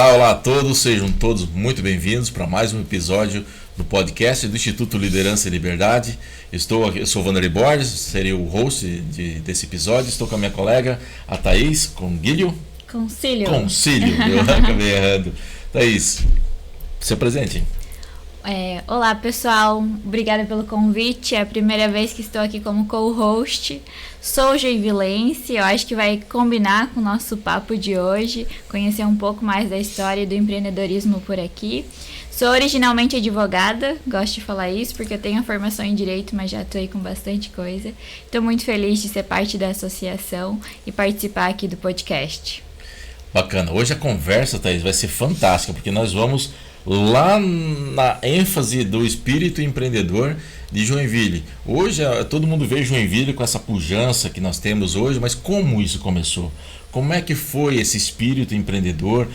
Olá a todos, sejam todos muito bem-vindos para mais um episódio do podcast do Instituto Liderança e Liberdade. Eu sou o Wanderley Borges, serei o host desse episódio. Estou com a minha colega, a Thaís Concílio, eu acabei errando. Thaís, se apresente. Olá pessoal, obrigada pelo convite, é a primeira vez que estou aqui como co-host. Sou joinvilense, eu acho que vai combinar com o nosso papo de hoje, conhecer um pouco mais da história e do empreendedorismo por aqui. Sou originalmente advogada, gosto de falar isso porque eu tenho a formação em Direito, mas já atuei com bastante coisa. Estou muito feliz de ser parte da associação e participar aqui do podcast. Bacana, hoje a conversa, Thaís, vai ser fantástica, porque nós vamos lá na ênfase do espírito empreendedor de Joinville. Hoje todo mundo vê Joinville com essa pujança que nós temos hoje, mas como isso começou? Como é que foi esse espírito empreendedor,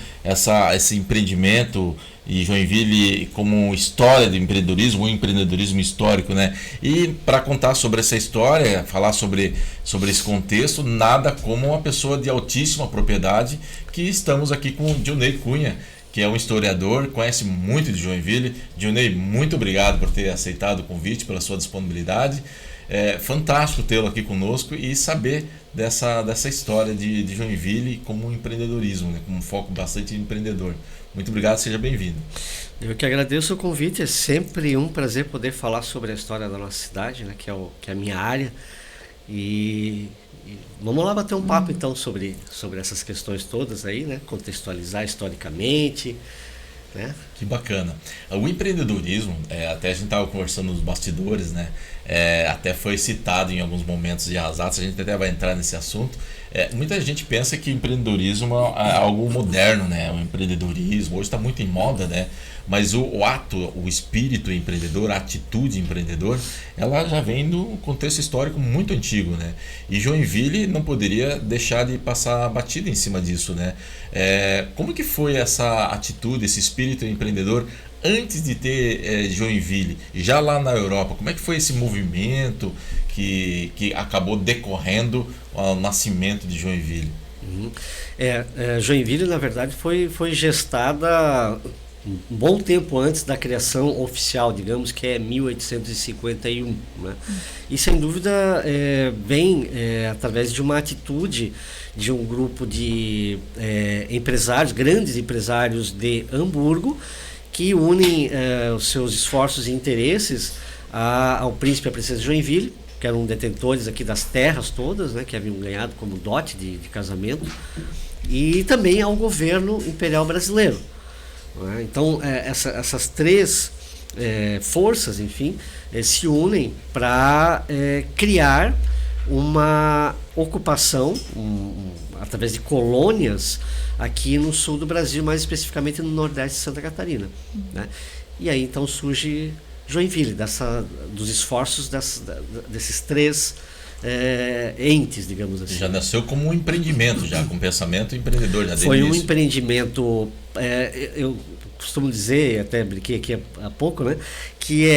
esse empreendimento e Joinville como história de empreendedorismo, um empreendedorismo histórico, né? E para contar sobre essa história, falar sobre esse contexto, nada como uma pessoa de altíssima propriedade, que estamos aqui com o Dionei Cunha, que é um historiador, conhece muito de Joinville. Dionei, muito obrigado por ter aceitado o convite, pela sua disponibilidade. É fantástico tê-lo aqui conosco e saber dessa história de Joinville como empreendedorismo, né? Com um foco bastante empreendedor. Muito obrigado, seja bem-vindo. Eu que agradeço o convite, é sempre um prazer poder falar sobre a história da nossa cidade, né? Que é a minha área. E vamos lá bater um papo então sobre essas questões todas aí, né? Contextualizar historicamente, né? Que bacana. O empreendedorismo, até a gente estava conversando nos bastidores, né? Até foi citado em alguns momentos de azados, a gente até vai entrar nesse assunto. Muita gente pensa que empreendedorismo é algo moderno, né? O empreendedorismo hoje está muito em moda, né? Mas o ato, o espírito empreendedor, a atitude empreendedor, ela já vem do contexto histórico muito antigo, né? E Joinville não poderia deixar de passar batida em cima disso, né? Como que foi essa atitude, esse espírito empreendedor antes de ter Joinville? Já lá na Europa, como é que foi esse movimento que acabou decorrendo ao nascimento de Joinville? Joinville, na verdade, foi gestada um bom tempo antes da criação oficial, digamos que é 1851, né? E sem dúvida vem através de uma atitude de um grupo de empresários, grandes empresários de Hamburgo, que unem os seus esforços e interesses ao príncipe e à princesa de Joinville, que eram detentores aqui das terras todas, né, que haviam ganhado como dote de casamento, e também ao governo imperial brasileiro. Então, essas três forças, enfim, se unem para criar uma ocupação através de colônias aqui no sul do Brasil, mais especificamente no nordeste de Santa Catarina, né? E aí então surge Joinville, dos esforços desses três entes, digamos assim. Já nasceu como um empreendimento, já com pensamento empreendedor. Já foi um empreendimento, eu costumo dizer, até brinquei aqui há pouco, né, que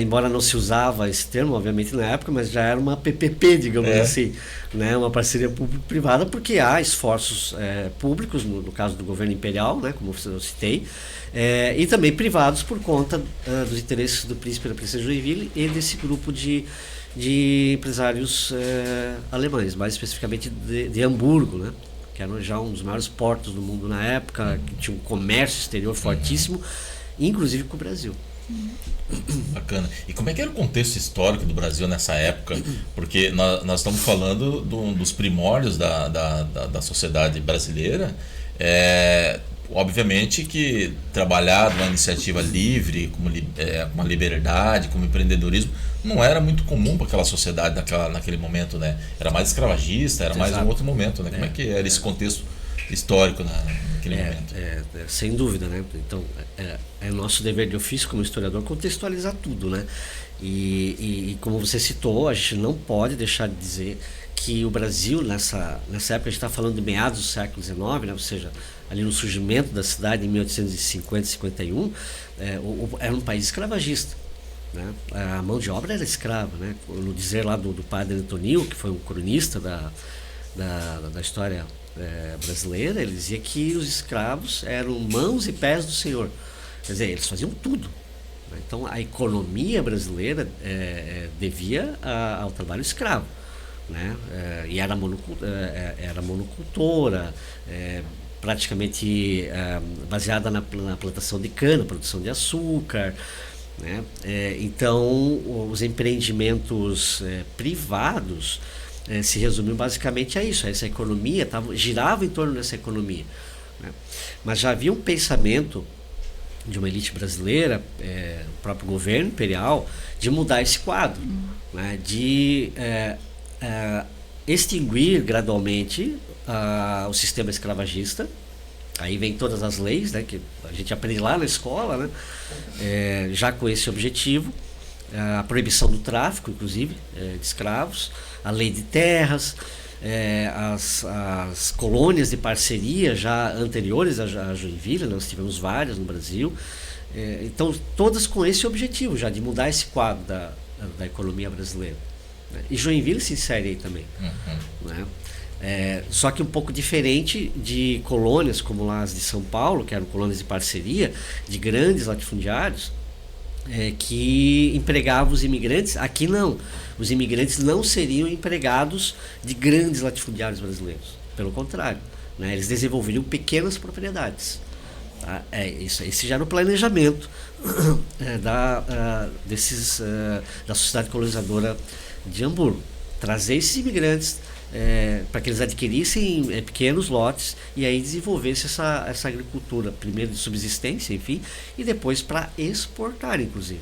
embora não se usava esse termo, obviamente, na época, mas já era uma PPP, digamos assim, né, uma parceria público-privada, porque há esforços públicos, no caso do governo imperial, né, como eu citei, e também privados por conta dos interesses do príncipe e da princesa Joinville e desse grupo de empresários alemães, mais especificamente de Hamburgo, né? Que era já um dos maiores portos do mundo na época, que tinha um comércio exterior fortíssimo, inclusive com o Brasil. Bacana. E como é que era o contexto histórico do Brasil nessa época? Porque nós estamos falando dos primórdios da sociedade brasileira. Obviamente que trabalhar numa iniciativa livre, com uma liberdade, como empreendedorismo, não era muito comum para aquela sociedade naquele momento, né? Era mais escravagista, era mais um outro momento, né? Como é que era esse contexto histórico naquele momento? Sem dúvida, né? Então, é nosso dever de ofício como historiador contextualizar tudo, né? E como você citou, a gente não pode deixar de dizer que o Brasil, nessa época, a gente está falando de meados do século XIX, né? Ou seja, ali no surgimento da cidade em 1850, 51, era um país escravagista, né? A mão de obra era escrava, né? No dizer lá do padre Antonio, que foi um cronista da história brasileira, ele dizia que os escravos eram mãos e pés do Senhor. Quer dizer, eles faziam tudo. Então, a economia brasileira devia ao trabalho escravo. Né? E era monocultora, praticamente baseada na plantação de cana, produção de açúcar. Né? Então, os empreendimentos privados se resumiam basicamente a isso. Essa economia girava em torno dessa economia. Né? Mas já havia um pensamento de uma elite brasileira, o próprio governo imperial, de mudar esse quadro, né? De extinguir gradualmente o sistema escravagista. Aí vem todas as leis, né, que a gente aprende lá na escola, né, já com esse objetivo, a proibição do tráfico, inclusive, de escravos, a lei de terras, as colônias de parceria já anteriores a Joinville, nós tivemos várias no Brasil, então todas com esse objetivo já de mudar esse quadro da economia brasileira. Né? E Joinville se insere aí também. Né? Só que um pouco diferente de colônias como lá as de São Paulo, que eram colônias de parceria, de grandes latifundiários, que empregavam os imigrantes. Aqui não. Os imigrantes não seriam empregados de grandes latifundiários brasileiros. Pelo contrário. Né? Eles desenvolveriam pequenas propriedades. Tá? Esse já era o planejamento da sociedade colonizadora de Hamburgo. Trazer esses imigrantes para que eles adquirissem pequenos lotes e aí desenvolvessem essa agricultura, primeiro de subsistência, enfim, e depois para exportar, inclusive.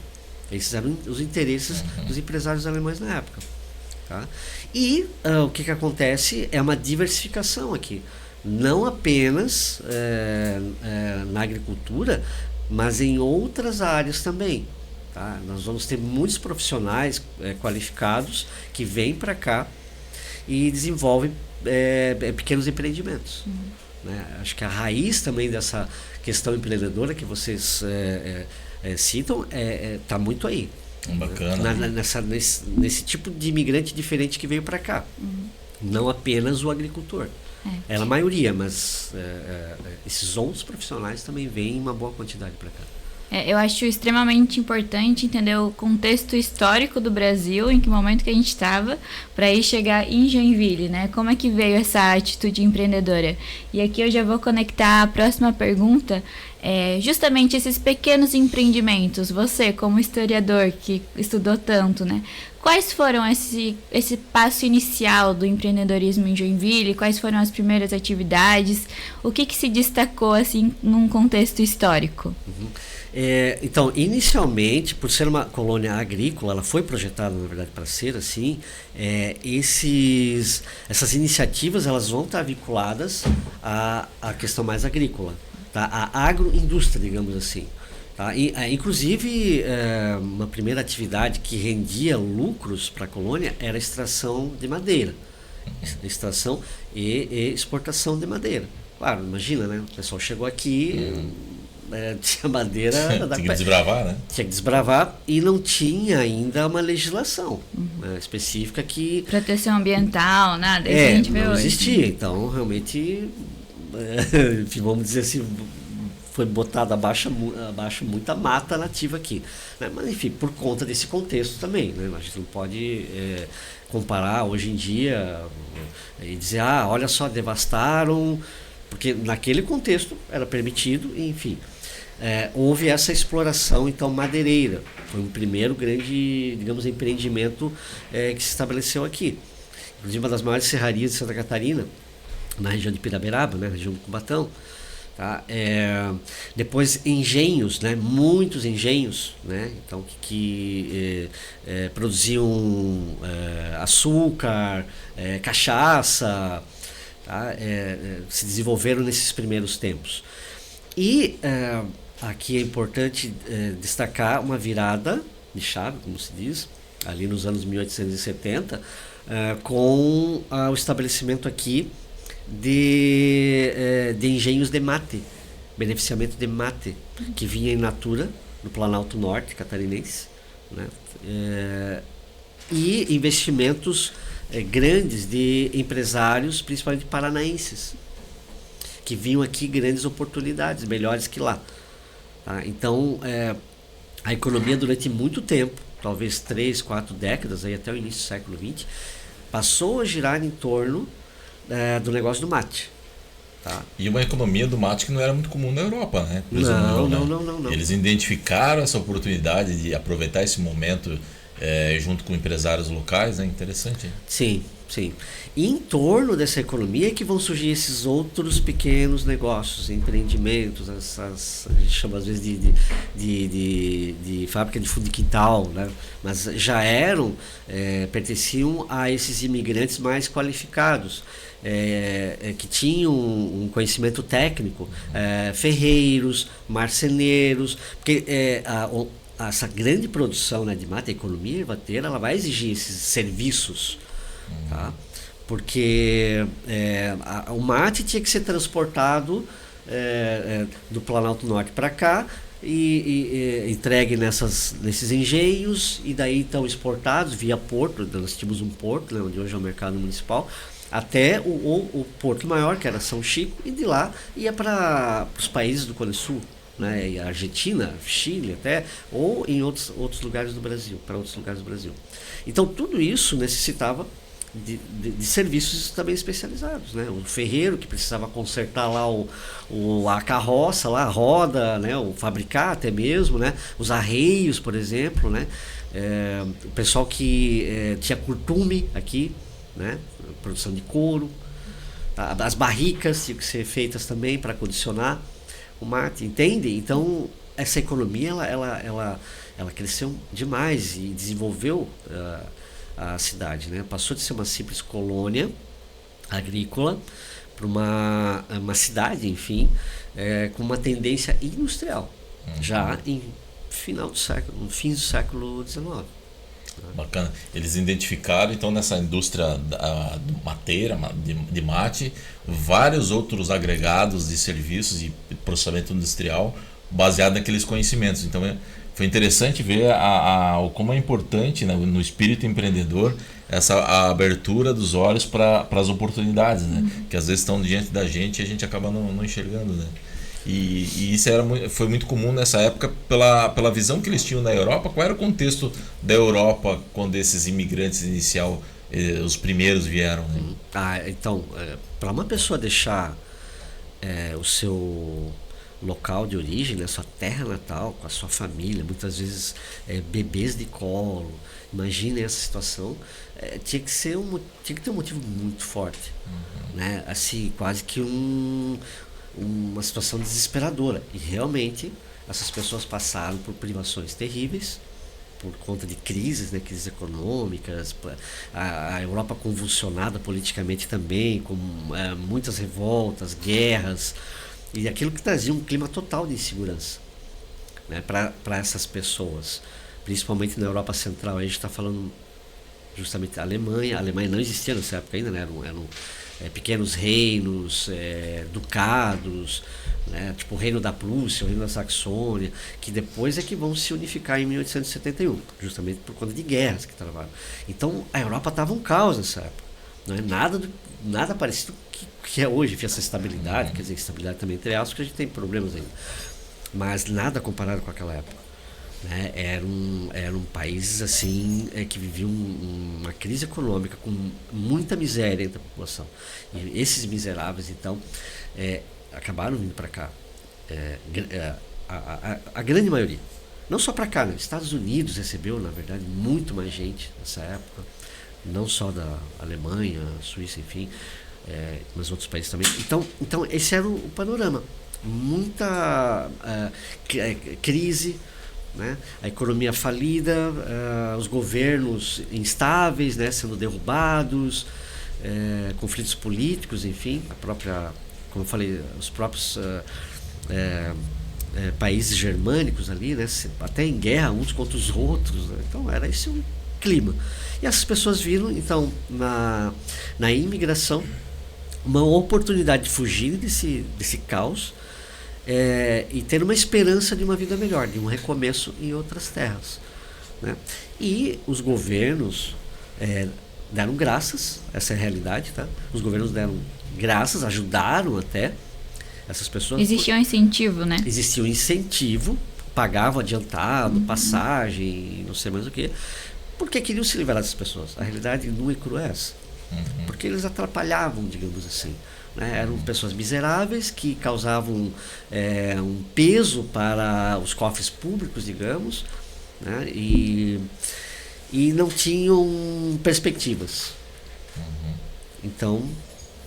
Esses eram os interesses dos empresários alemães na época. Tá? E o que acontece é uma diversificação aqui, não apenas na agricultura, mas em outras áreas também. Tá? Nós vamos ter muitos profissionais qualificados que vêm para cá e desenvolvem pequenos empreendimentos. Né? Acho que a raiz também dessa questão empreendedora que vocês citam está muito aí. Bacana. Nesse tipo de imigrante diferente que veio para cá. Não apenas o agricultor. É a maioria, mas esses outros profissionais também vêm em uma boa quantidade para cá. Eu acho extremamente importante entender o contexto histórico do Brasil, em que momento que a gente estava, para ir chegar em Joinville, né? Como é que veio essa atitude empreendedora? E aqui eu já vou conectar a próxima pergunta, justamente esses pequenos empreendimentos. Você, como historiador que estudou tanto, né? Quais foram esse passo inicial do empreendedorismo em Joinville? Quais foram as primeiras atividades? O que se destacou assim num contexto histórico? Então, inicialmente, por ser uma colônia agrícola, ela foi projetada, na verdade, para ser assim. Essas iniciativas elas vão estar vinculadas à questão mais agrícola, tá? À agroindústria, digamos assim. Tá? Inclusive, uma primeira atividade que rendia lucros para a colônia era a extração de madeira. Extração e exportação de madeira. Claro, imagina, né? O pessoal chegou aqui, tinha madeira... Tinha que desbravar, né? Tinha que desbravar e não tinha ainda uma legislação específica que... Proteção ambiental, nada. Isso a gente vê não hoje. existia. Então, realmente, vamos dizer assim... foi botada abaixo muita mata nativa aqui. Né? Mas, enfim, por conta desse contexto também. Né? A gente não pode comparar hoje em dia e dizer, olha só, devastaram, porque naquele contexto era permitido, enfim. Houve essa exploração, então, madeireira. Foi o primeiro grande, digamos, empreendimento que se estabeleceu aqui. Inclusive, uma das maiores serrarias de Santa Catarina, na região de Piraberaba, né? Região do Cubatão. Tá? Depois engenhos, né? Muitos engenhos, né? Então, que produziam açúcar, cachaça, tá? Se desenvolveram nesses primeiros tempos. E aqui é importante destacar uma virada de chave, como se diz, ali nos anos 1870, com o estabelecimento aqui de engenhos de mate, beneficiamento de mate, que vinha em natura no Planalto Norte catarinense, né? E investimentos grandes de empresários, principalmente paranaenses, que viam aqui grandes oportunidades, melhores que lá. Tá? Então, a economia durante muito tempo, talvez 3, 4 décadas, aí até o início do século XX, passou a girar em torno do negócio do mate. Tá. E uma economia do mate que não era muito comum na Europa, né? Não. Eles identificaram essa oportunidade de aproveitar esse momento junto com empresários locais, né? Interessante. Sim. E em torno dessa economia é que vão surgir esses outros pequenos negócios, empreendimentos, a gente chama às vezes de fábrica de fundo de quintal, né? Mas já pertenciam a esses imigrantes mais qualificados, que tinham um conhecimento técnico, ferreiros, marceneiros, porque essa grande produção, né, de mate, a economia ervateira, ela vai exigir esses serviços. Tá? Porque o mate tinha que ser transportado do Planalto Norte para cá e entregue nesses engenhos, e daí então exportados via porto. Nós tínhamos um porto, né, onde hoje é o mercado municipal, até o porto maior, que era São Chico, e de lá ia para os países do Cone Sul, né, Argentina, Chile até, ou em outros lugares do Brasil, para outros lugares do Brasil. Então tudo isso necessitava de serviços também especializados, né? O ferreiro que precisava consertar lá a carroça, lá, a roda, né? O fabricar até mesmo, né? Os arreios, por exemplo, né? O pessoal que tinha curtume aqui, né? Produção de couro, tá? As barricas tinham que ser feitas também para condicionar o mate, entende? Então essa economia ela cresceu demais e desenvolveu a cidade, né? Passou de ser uma simples colônia agrícola para uma cidade, enfim, com uma tendência industrial, já no fim do século XIX. Bacana. Eles identificaram então nessa indústria mateira, de mate, vários outros agregados de serviços e processamento industrial baseado naqueles conhecimentos. Então foi interessante ver como é importante, né, no espírito empreendedor a abertura dos olhos para as oportunidades, né, que às vezes estão diante da gente e a gente acaba não enxergando, né. E isso foi muito comum nessa época pela visão que eles tinham na Europa. Qual era o contexto da Europa quando esses imigrantes os primeiros vieram? Né? Então, para uma pessoa deixar o seu local de origem, né, sua terra natal, com a sua família, muitas vezes bebês de colo, imaginem essa situação, tinha que ter um motivo muito forte, né, assim, quase que uma situação desesperadora. E realmente essas pessoas passaram por privações terríveis por conta de crises, né, crises econômicas, a Europa convulsionada politicamente também, com muitas revoltas, guerras, e aquilo que trazia um clima total de insegurança, né, para essas pessoas, principalmente na Europa Central. A gente está falando justamente da Alemanha. A Alemanha não existia nessa época ainda, né, eram pequenos reinos, ducados, né, tipo o reino da Prússia, o reino da Saxônia, que depois é que vão se unificar em 1871, justamente por conta de guerras que travaram. Então a Europa estava um caos nessa época, não é nada parecido que é hoje, essa estabilidade, quer dizer, estabilidade também entre aspas, porque a gente tem problemas ainda, mas nada comparado com aquela época, né? Eram países assim, que viviam uma crise econômica com muita miséria entre a população, e esses miseráveis então acabaram vindo para cá, a grande maioria, não só para cá, né? Estados Unidos recebeu, na verdade, muito mais gente nessa época, não só da Alemanha, Suíça, enfim, mas outros países também. Então esse era o panorama. Muita crise, né? A economia falida, os governos instáveis, né, sendo derrubados, conflitos políticos, enfim, como eu falei, os próprios países germânicos ali, né, até em guerra uns contra os outros, né? Então era esse o clima. E essas pessoas viram, então, na imigração, uma oportunidade de fugir desse caos, e ter uma esperança de uma vida melhor, de um recomeço em outras terras, né? E os governos deram graças, essa é a realidade, tá? Os governos deram graças, ajudaram até, essas pessoas... Existia um incentivo, né? Existia um incentivo, pagavam adiantado, passagem, não sei mais o que, porque queriam se livrar dessas pessoas. A realidade nua e crua é essa. Porque eles atrapalhavam, digamos assim. Né? Eram pessoas miseráveis que causavam um peso para os cofres públicos, digamos, né? E não tinham perspectivas. Então,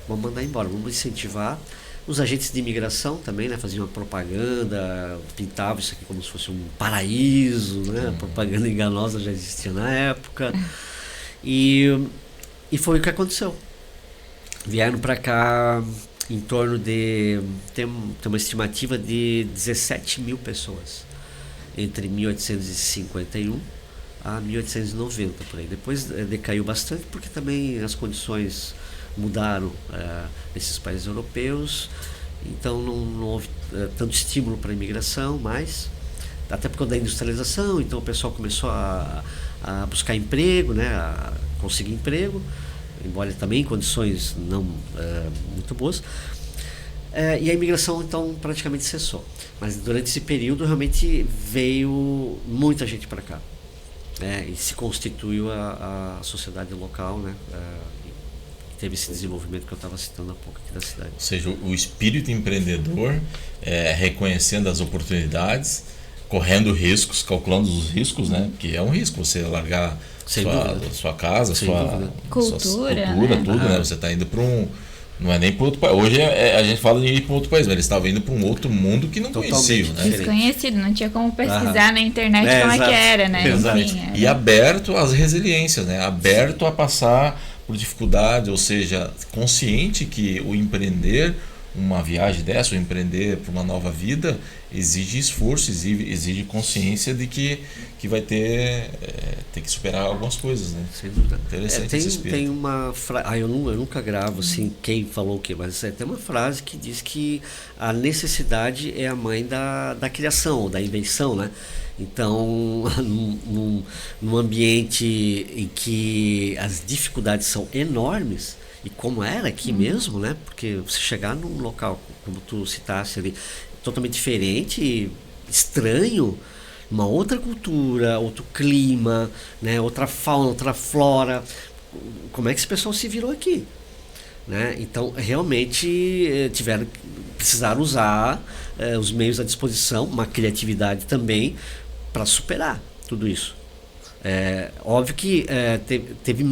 vamos mandar embora, vamos incentivar. Os agentes de imigração também, né, faziam uma propaganda, pintavam isso aqui como se fosse um paraíso, né? A propaganda enganosa já existia na época. E foi o que aconteceu. Vieram para cá em torno de... Tem uma estimativa de 17 mil pessoas entre 1851 a 1890, por aí. Depois decaiu bastante porque também as condições mudaram nesses países europeus, então não houve tanto estímulo para a imigração, mas até por conta da industrialização, então o pessoal começou a buscar emprego, né, a conseguir emprego, embora também em condições não muito boas, e a imigração então praticamente cessou. Mas durante esse período realmente veio muita gente para cá, e se constituiu a sociedade local, né, teve esse desenvolvimento que eu estava citando há pouco aqui da cidade. Ou seja, o espírito empreendedor, reconhecendo as oportunidades, correndo riscos, calculando os riscos, né? Porque é um risco você largar sua casa, sua cultura, tudo, né? Você está indo para não é nem para outro país. Hoje a gente fala de ir para outro país, mas eles estavam indo para um outro mundo que não conheciam, né? Desconhecido, não tinha como pesquisar na internet como é que era, né? Enfim, e aberto às resiliências, né? Aberto a passar por dificuldade, ou seja, consciente que o empreender uma viagem dessa, o empreender para uma nova vida, exige esforço, exige consciência de que vai ter que superar algumas coisas, né? Sem dúvida. Interessante tem uma frase, eu nunca gravo assim quem falou o quê, mas tem uma frase que diz que a necessidade é a mãe da criação, da invenção, né? Então, num ambiente em que as dificuldades são enormes, e como era aqui mesmo, né? Porque você chegar num local, como tu citaste ali, totalmente diferente, estranho, uma outra cultura, outro clima, né? Outra fauna, outra flora, como é que esse pessoal se virou aqui? Né? Então, realmente precisaram usar os meios à disposição, uma criatividade também, para superar tudo isso. Óbvio que teve,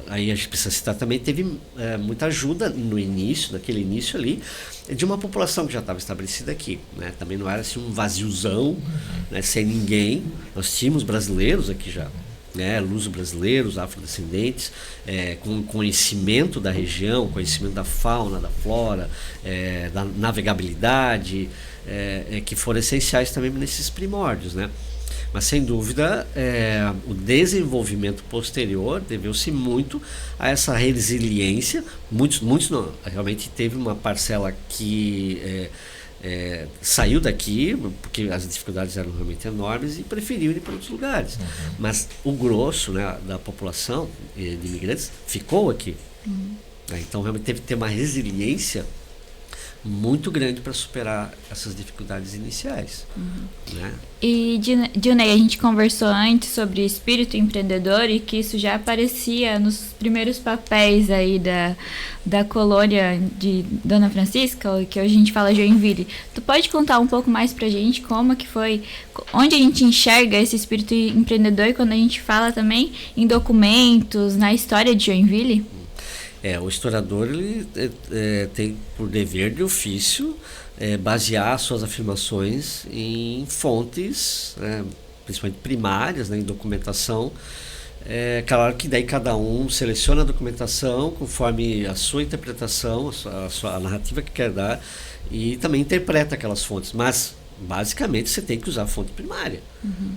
aí a gente precisa citar também, teve muita ajuda no início, naquele início ali, de uma população que já estava estabelecida aqui, né? Também não era assim um vaziozão, né? Sem ninguém. Nós tínhamos brasileiros aqui já, né? Luso-brasileiros, afrodescendentes, com conhecimento da região, conhecimento da fauna, da flora, da navegabilidade, que foram essenciais também nesses primórdios, né? Mas, sem dúvida, o desenvolvimento posterior deveu-se muito a essa resiliência. Muitos não, realmente teve uma parcela que saiu daqui, porque as dificuldades eram realmente enormes, e preferiu ir para outros lugares. Mas o grosso, né, da população de imigrantes ficou aqui. Então, realmente teve que ter uma resiliência muito grande para superar essas dificuldades iniciais. Né? E, Dilnei, a gente conversou antes sobre espírito empreendedor e que isso já aparecia nos primeiros papéis aí da colônia de Dona Francisca, que hoje a gente fala Joinville. Tu pode contar um pouco mais pra gente como que foi, onde a gente enxerga esse espírito empreendedor quando a gente fala também em documentos, na história de Joinville? O historiador ele tem por dever de ofício basear suas afirmações em fontes, principalmente primárias, né, em documentação. Claro que daí cada um seleciona a documentação conforme a sua interpretação, a narrativa que quer dar, e também interpreta aquelas fontes, mas basicamente você tem que usar a fonte primária,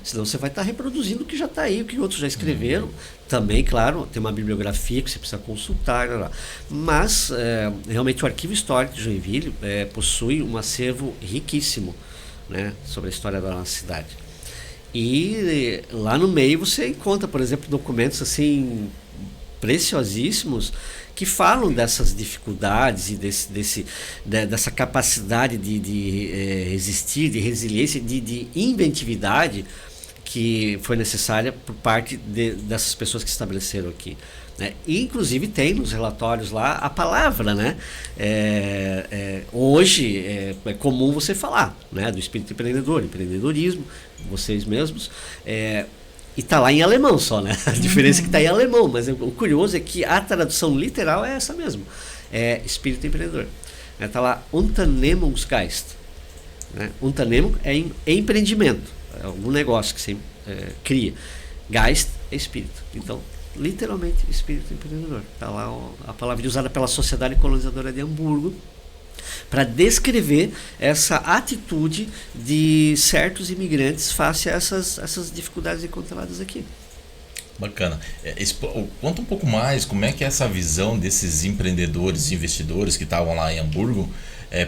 senão você vai estar reproduzindo o que já está aí, o que outros já escreveram. Também, claro, tem uma bibliografia que você precisa consultar, mas realmente o Arquivo Histórico de Joinville possui um acervo riquíssimo, né, sobre a história da nossa cidade. E lá no meio você encontra, por exemplo, documentos assim preciosíssimos que falam dessas dificuldades e dessa capacidade de resistir, de resiliência, de inventividade que foi necessária por parte dessas pessoas que estabeleceram aqui. Né? E, inclusive, tem nos relatórios lá a palavra, né? Hoje é comum você falar, né? Do espírito empreendedor, empreendedorismo, vocês mesmos, e está lá em alemão só, né? A diferença é que está em alemão, mas o curioso é que a tradução literal é essa mesmo, é espírito empreendedor. Está lá Unternehmungsgeist, né? Unternehmung é empreendimento, é algum negócio que você cria. Geist é espírito, então literalmente espírito empreendedor. Está lá a palavra usada pela Sociedade Colonizadora de Hamburgo para descrever essa atitude de certos imigrantes face a essas dificuldades encontradas aqui. Bacana. Conta um pouco mais como é que é essa visão desses empreendedores e investidores que estavam lá em Hamburgo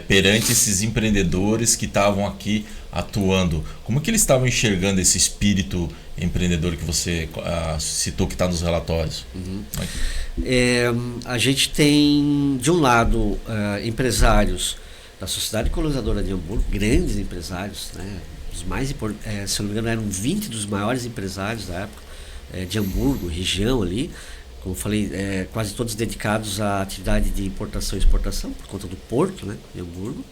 perante esses empreendedores que estavam aqui atuando. Como que eles estavam enxergando esse espírito empreendedor que você citou que está nos relatórios? A gente tem, de um lado, empresários da Sociedade Colonizadora de Hamburgo, grandes empresários, né? Os mais se eu não me engano, eram 20 dos maiores empresários da época de Hamburgo, região ali. Como eu falei, quase todos dedicados à atividade de importação e exportação, por conta do porto, né, de Hamburgo.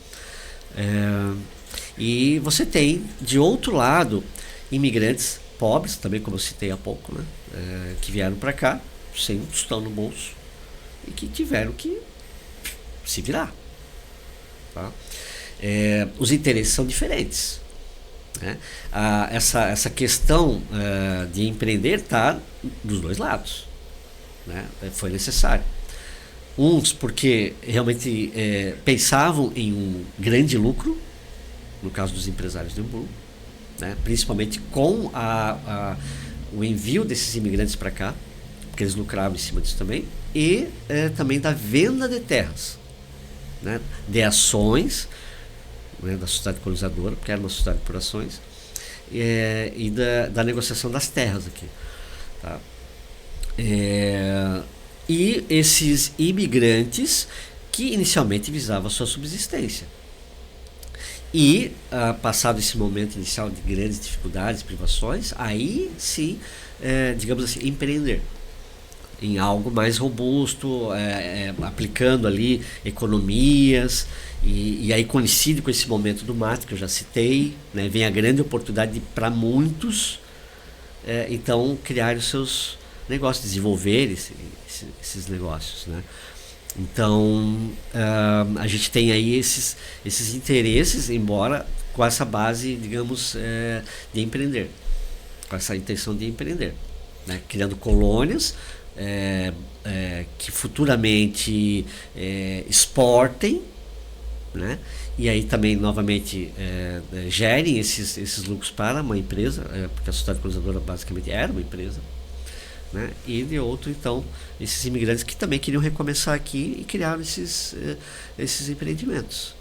E você tem, de outro lado, imigrantes pobres, também como eu citei há pouco, né, que vieram para cá, sem um tostão no bolso, e que tiveram que se virar. Tá? Os interesses são diferentes. Né? Essa questão de empreender está dos dois lados. Né? Foi necessário. Uns porque realmente pensavam em um grande lucro, no caso dos empresários de Hamburgo, né? Principalmente com o envio desses imigrantes para cá, porque eles lucravam em cima disso também, e também da venda de terras, né? De ações, né? Da sociedade colonizadora, porque era uma sociedade por ações, e da negociação das terras aqui. Tá? E esses imigrantes que inicialmente visavam a sua subsistência. E, passado esse momento inicial de grandes dificuldades, privações, aí sim, digamos assim, empreender em algo mais robusto, aplicando ali economias, e aí coincide com esse momento do mato que eu já citei, né? Vem a grande oportunidade para muitos, então, criar os seus negócios, desenvolver esses negócios, né? Então, a gente tem aí esses interesses, embora com essa base, digamos, de empreender, com essa intenção de empreender, né? Criando colônias que futuramente exportem, né? E aí também, novamente, gerem esses lucros para uma empresa, porque a sociedade colonizadora basicamente era uma empresa. Né? E de outro, então, esses imigrantes que também queriam recomeçar aqui e criaram esses empreendimentos.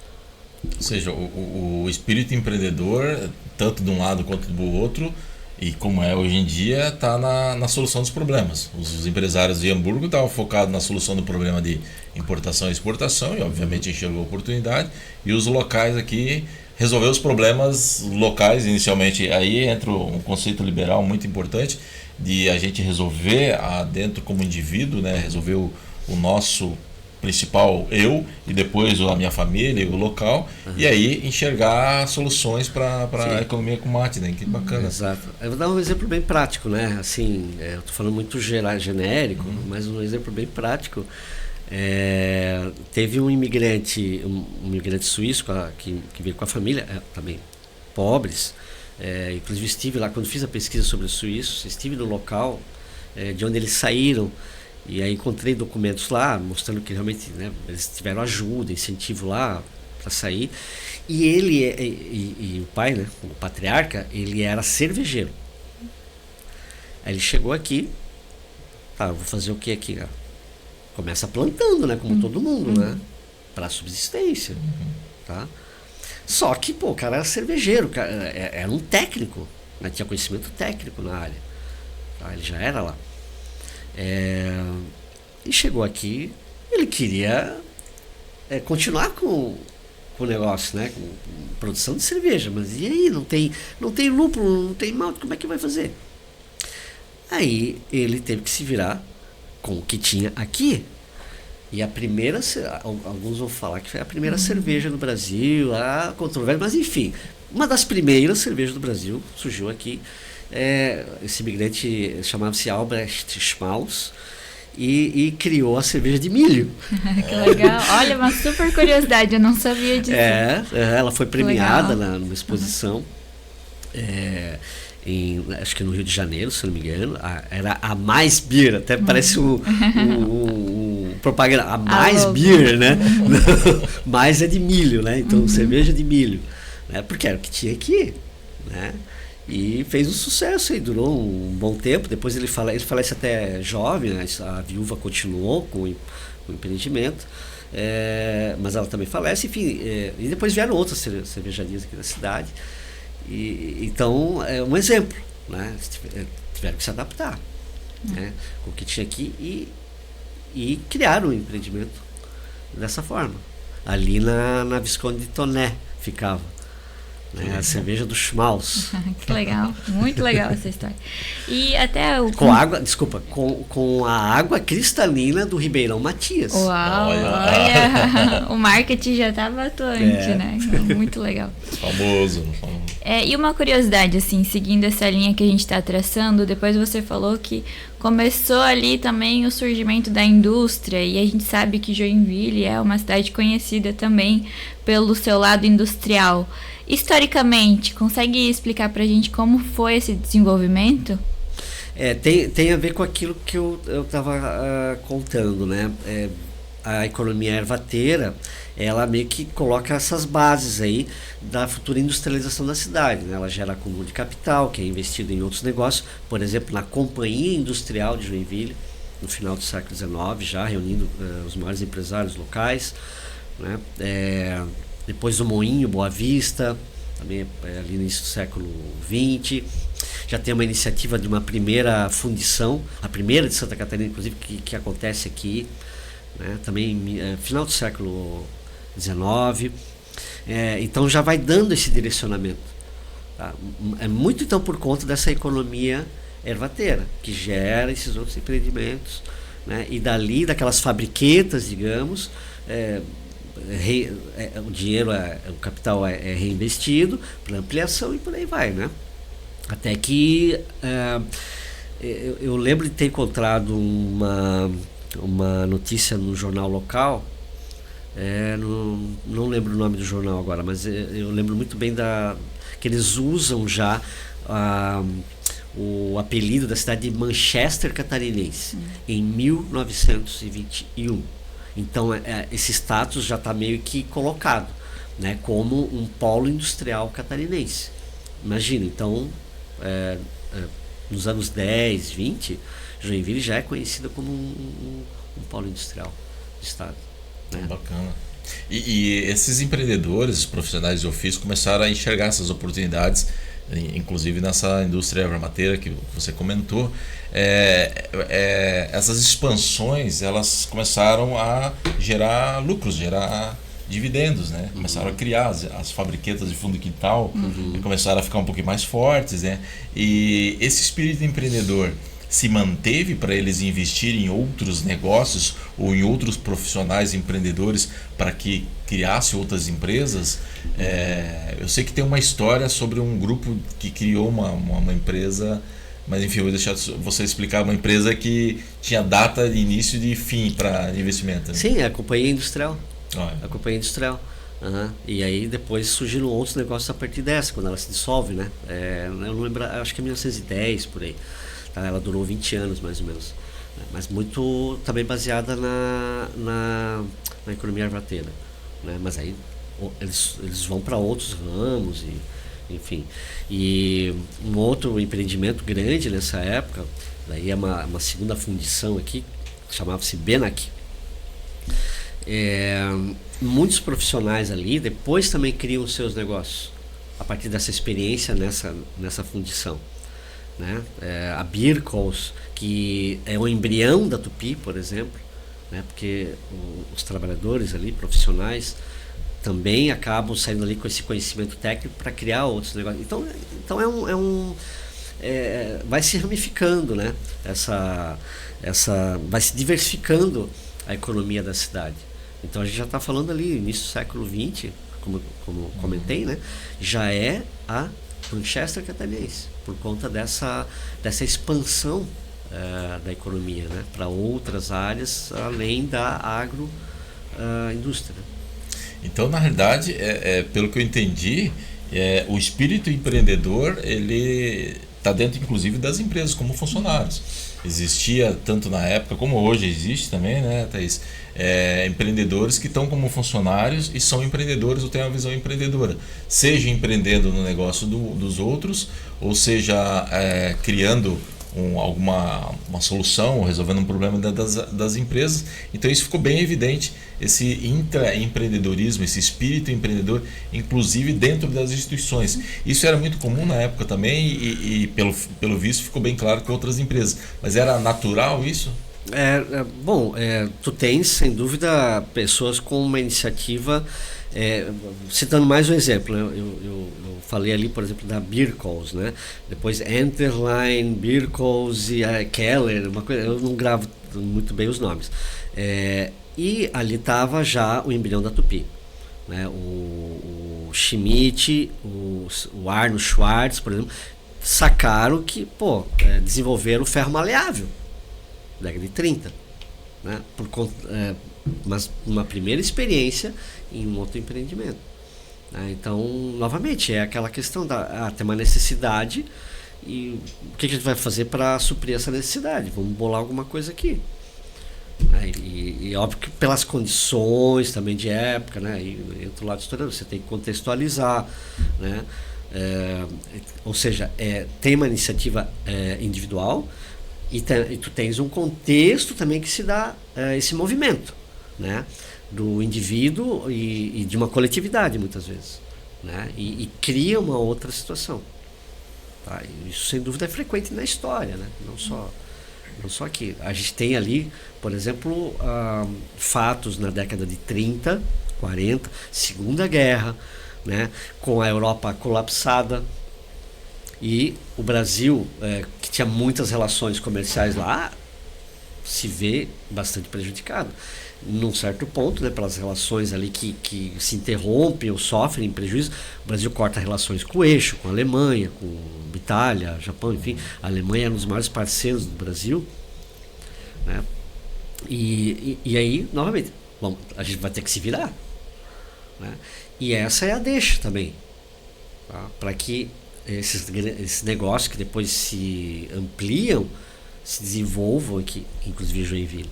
Ou seja, o espírito empreendedor, tanto de um lado quanto do outro, e como é hoje em dia, está na solução dos problemas. Os empresários de Hamburgo estavam focados na solução do problema de importação e exportação, e obviamente enxergou a oportunidade, e os locais aqui resolver os problemas locais inicialmente. Aí entra um conceito liberal muito importante, de a gente resolver dentro como indivíduo, né? Resolver o nosso principal eu, e depois a minha família e o local, e aí enxergar soluções para a economia com mate, né? Que bacana. Exato. Eu vou dar um exemplo bem prático, né? Assim, eu estou falando muito genérico, mas um exemplo bem prático. Teve um imigrante suíço que veio com a família, também pobres. Inclusive estive lá quando fiz a pesquisa sobre os suíços, estive no local de onde eles saíram, e aí encontrei documentos lá mostrando que realmente, né, eles tiveram ajuda, incentivo lá para sair. E ele e o pai, né, o patriarca, ele era cervejeiro. Aí ele chegou aqui, eu vou fazer o que aqui? Começa plantando, né, como todo mundo, né, para subsistência, tá? Só que, o cara era cervejeiro, era um técnico, né? Tinha conhecimento técnico na área. Tá? Ele já era lá. E chegou aqui, ele queria continuar com o negócio, né? Com produção de cerveja, mas e aí? Não tem lúpulo, não tem malte, como é que vai fazer? Aí ele teve que se virar com o que tinha aqui. E a primeira, alguns vão falar que foi a primeira cerveja no Brasil, a controvérsia, mas enfim, uma das primeiras cervejas do Brasil surgiu aqui. Esse imigrante chamava-se Albrecht Schmaus e criou a cerveja de milho. Que legal. Olha, uma super curiosidade, eu não sabia disso. Ela foi premiada numa exposição. Acho que no Rio de Janeiro, se não me engano, era a Mais Beer, até parece um propaganda, a Mais Beer, né? Mais é de milho, né? Então, cerveja de milho, né? Porque era o que tinha aqui, né? E fez um sucesso aí, durou um bom tempo. Depois ele falece até jovem, né? A viúva continuou com o empreendimento, mas ela também falece, enfim. E depois vieram outras cervejarias aqui na cidade. Então, é um exemplo, né? Tiveram que se adaptar, né? Com o que tinha aqui e criaram um empreendimento dessa forma. Ali na Visconde de Toné ficava, né? A cerveja do Schmaus. Que legal, muito legal essa história. E até com a água cristalina do Ribeirão Matias. Uau, olha, o marketing já estava atuante, né? Muito legal. Famoso. E uma curiosidade, assim, seguindo essa linha que a gente está traçando, depois você falou que começou ali também o surgimento da indústria, e a gente sabe que Joinville é uma cidade conhecida também pelo seu lado industrial. Historicamente, consegue explicar pra gente como foi esse desenvolvimento? Tem a ver com aquilo que eu estava contando, né? A economia ervateira, ela meio que coloca essas bases aí da futura industrialização da cidade, né? Ela gera acúmulo de capital, que é investido em outros negócios, por exemplo, na Companhia Industrial de Joinville, no final do século XIX, já reunindo os maiores empresários locais, né? Depois o Moinho Boa Vista, também ali no início do século XX. Já tem uma iniciativa de uma primeira fundição, a primeira de Santa Catarina, inclusive, que acontece aqui, né? Também final do século XIX. Então já vai dando esse direcionamento. Tá? Muito então por conta dessa economia ervateira, que gera esses outros empreendimentos, né? E dali, daquelas fabriquetas, digamos, o dinheiro, o capital é reinvestido para ampliação e por aí vai, né? Até que eu lembro de ter encontrado uma notícia no jornal local, não lembro o nome do jornal agora, mas eu lembro muito bem que eles usam já o apelido da cidade de Manchester Catarinense, em 1921. Então, esse status já está meio que colocado, né, como um polo industrial catarinense. Imagina, então, nos anos 10, 20, Joinville já é conhecida como um polo industrial do estado. Né? Bacana. E esses empreendedores, os profissionais de ofício, começaram a enxergar essas oportunidades, inclusive nessa indústria ervateira que você comentou. Essas expansões, elas começaram a gerar lucros, gerar dividendos, né? Começaram a criar as fabriquetas de fundo de quintal, começaram a ficar um pouquinho mais fortes, né? E esse espírito empreendedor se manteve para eles investirem em outros negócios ou em outros profissionais empreendedores para que criasse outras empresas. Eu sei que tem uma história sobre um grupo que criou uma empresa, mas enfim, eu vou deixar você explicar. Uma empresa que tinha data de início e de fim para investimento, né? Sim, a Companhia Industrial. A Companhia Industrial. E aí depois surgiram outros negócios a partir dessa, quando ela se dissolve, né? Eu não lembro, acho que é 1910 por aí. Tá? Ela durou 20 anos mais ou menos, mas muito também baseada na economia ervateira, né? Mas aí eles vão para outros ramos, enfim. E um outro empreendimento grande nessa época, daí é uma segunda fundição aqui, chamava-se Benac. Muitos profissionais ali depois também criam seus negócios a partir dessa experiência nessa fundição, né? A Birkholz, que é o embrião da Tupi, por exemplo, né? Porque os trabalhadores ali, profissionais, também acabam saindo ali com esse conhecimento técnico para criar outros negócios. Então vai se ramificando, né? Vai se diversificando a economia da cidade. Então a gente já está falando ali, início do século XX, como comentei, né? Já é a Manchester catarinense, por conta dessa expansão da economia, né? Para outras áreas, além da agroindústria. Então, na realidade, pelo que eu entendi, o espírito empreendedor, ele está dentro, inclusive, das empresas, como funcionários. Existia, tanto na época como hoje existe também, né, Thaís? Empreendedores que estão como funcionários e são empreendedores ou têm uma visão empreendedora. Seja empreendendo no negócio dos outros, ou seja, criando uma solução, resolvendo um problema das empresas. Então isso ficou bem evidente, esse intraempreendedorismo, esse espírito empreendedor, inclusive dentro das instituições. Isso era muito comum na época também e pelo visto ficou bem claro com outras empresas. Mas era natural isso? Bom, tu tens, sem dúvida, pessoas com uma iniciativa. Citando mais um exemplo, né? Eu falei ali, por exemplo, da Birkholz, né? Depois Enterline, Birkholz e Keller, uma coisa, eu não gravo muito bem os nomes. E ali estava já o embrião da Tupi, né? O Schmidt, o Arno Schwartz, por exemplo, sacaram que, desenvolveram o ferro maleável, década de 30, né? Mas uma primeira experiência em um outro empreendimento, né? Então, novamente, é aquela questão tem uma necessidade e o que a gente vai fazer para suprir essa necessidade? Vamos bolar alguma coisa aqui, né? E óbvio que pelas condições também de época, né? E entra o lado historiador, você tem que contextualizar, né? Ou seja, tem uma iniciativa individual e tu tens um contexto também que se dá esse movimento, né? Do indivíduo e de uma coletividade, muitas vezes, né? E cria uma outra situação, tá? Isso sem dúvida é frequente na história, né? Não só aqui. A gente tem ali, por exemplo, fatos na década de 30, 40, Segunda Guerra, né? Com a Europa colapsada e o Brasil, que tinha muitas relações comerciais lá, se vê bastante prejudicado num certo ponto, né, pelas relações ali que se interrompem ou sofrem prejuízo. O Brasil corta relações com o eixo, com a Alemanha, com Itália, Japão, enfim. A Alemanha é um dos maiores parceiros do Brasil, né? E aí, novamente, a gente vai ter que se virar, né? E essa é a deixa também, tá? Para que esses negócios que depois se ampliam, se desenvolvam aqui, inclusive em Joinville.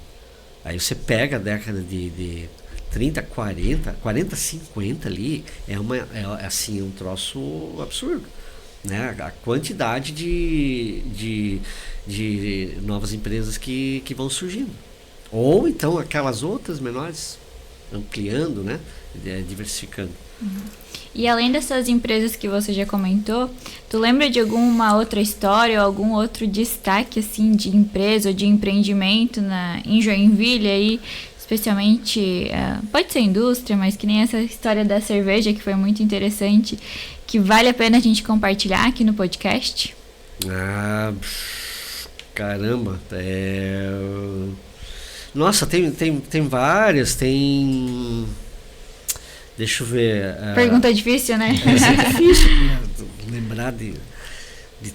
Aí você pega a década de 30, 40, 50 ali, assim, um troço absurdo, né? A quantidade de novas empresas que vão surgindo. Ou então aquelas outras menores ampliando, né? Diversificando. E além dessas empresas que você já comentou, tu lembra de alguma outra história ou algum outro destaque assim de empresa ou de empreendimento em Joinville aí, especialmente, pode ser indústria, mas que nem essa história da cerveja que foi muito interessante, que vale a pena a gente compartilhar aqui no podcast? Caramba, nossa, tem várias, deixa eu ver. Pergunta difícil, né? É difícil lembrar de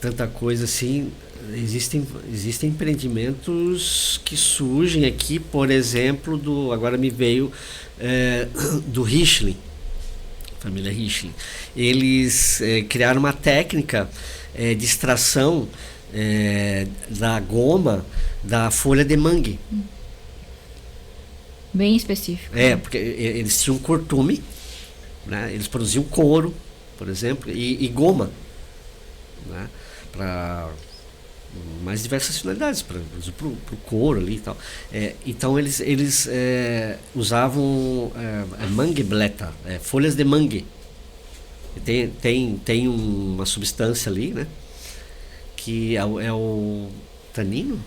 tanta coisa assim. Existem empreendimentos que surgem aqui, por exemplo, agora me veio do Richling, família Richling. Eles criaram uma técnica de extração da goma da folha de mangue. Bem específico. Porque eles tinham curtume, né? Eles produziam couro, por exemplo, e goma, né? Para mais diversas finalidades, para o couro ali e tal. Então eles usavam manguebleta, folhas de mangue. Tem uma substância ali, né? Que é o tanino.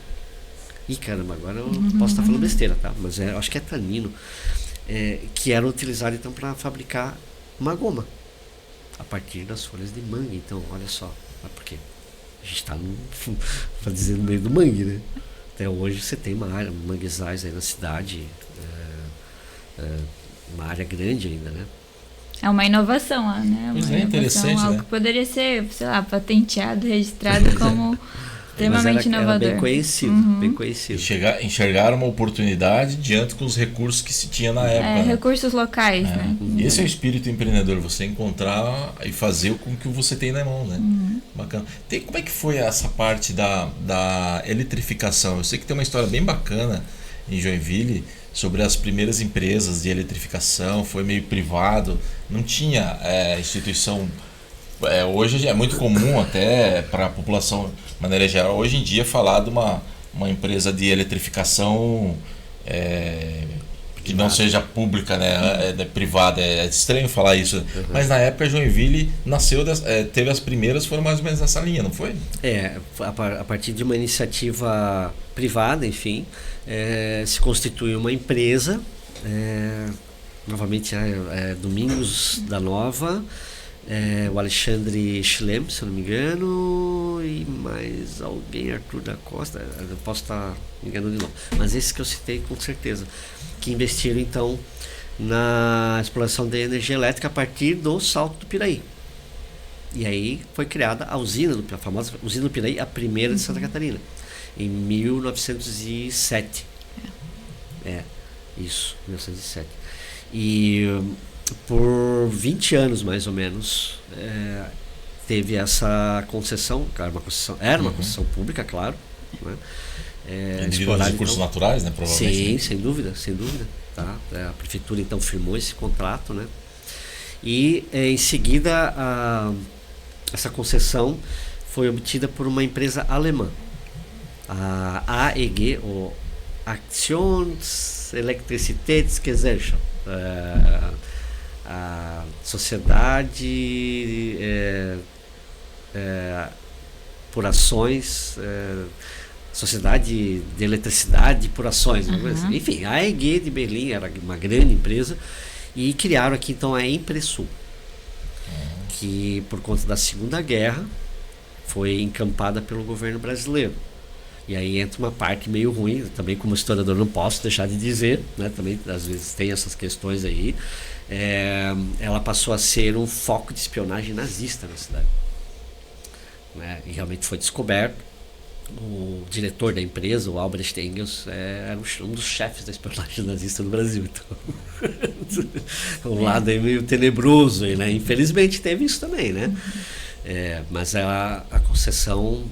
Ih, caramba, agora eu posso estar falando besteira, tá? Mas eu acho que é tanino. Que era utilizado então para fabricar uma goma a partir das folhas de mangue. Então, olha só, porque a gente está no meio do mangue, né? Até hoje você tem uma área, manguezais aí na cidade, uma área grande ainda, né? É uma inovação, né? Pois Uma é, interessante, algo né? que poderia ser, sei lá, patenteado, registrado como extremamente inovador. Era bem conhecido, bem conhecido. Enxergaram uma oportunidade diante com os recursos que se tinha na época. Né? Recursos locais, né? Esse é o espírito empreendedor, você encontrar e fazer com o que você tem na mão, né? Bacana. Como é que foi essa parte da eletrificação? Eu sei que tem uma história bem bacana em Joinville sobre as primeiras empresas de eletrificação, foi meio privado, não tinha instituição. Hoje é muito comum até para a população de maneira geral, hoje em dia, falar de uma empresa de eletrificação que não seja pública, né, privada. É estranho falar isso, mas na época Joinville nasceu, teve as primeiras, foram mais ou menos nessa linha, não foi? A partir de uma iniciativa privada, enfim, se constituiu uma empresa, novamente Domingos da Nova, o Alexandre Schlem, se eu não me engano, e mais alguém, Arthur da Costa, eu posso estar me enganando de novo, mas esses que eu citei com certeza, que investiram então na exploração da energia elétrica a partir do Salto do Piraí. E aí foi criada a famosa usina do Piraí, a primeira de Santa Catarina, em 1907. Isso, 1907. E por 20 anos, mais ou menos, teve essa concessão, era uma concessão pública, claro. Né? Devido aos recursos naturais, né? Provavelmente. Sim, sem dúvida. Tá? A prefeitura, então, firmou esse contrato, né? E, em seguida, essa concessão foi obtida por uma empresa alemã, a AEG, ou Aktionselektrizitätsgesellschaft, a sociedade por ações, sociedade de eletricidade por ações, enfim, a AEG de Berlim era uma grande empresa e criaram aqui então a Impressul, que por conta da Segunda Guerra foi encampada pelo governo brasileiro. E aí entra uma parte meio ruim, também como historiador não posso deixar de dizer, né? Também às vezes tem essas questões aí. Ela passou a ser um foco de espionagem nazista na cidade, né? E realmente foi descoberto. O diretor da empresa, o Albrecht Engels, era um dos chefes da espionagem nazista no Brasil. Então, um lado aí meio tenebroso, né? Infelizmente teve isso também, né? Mas a concessão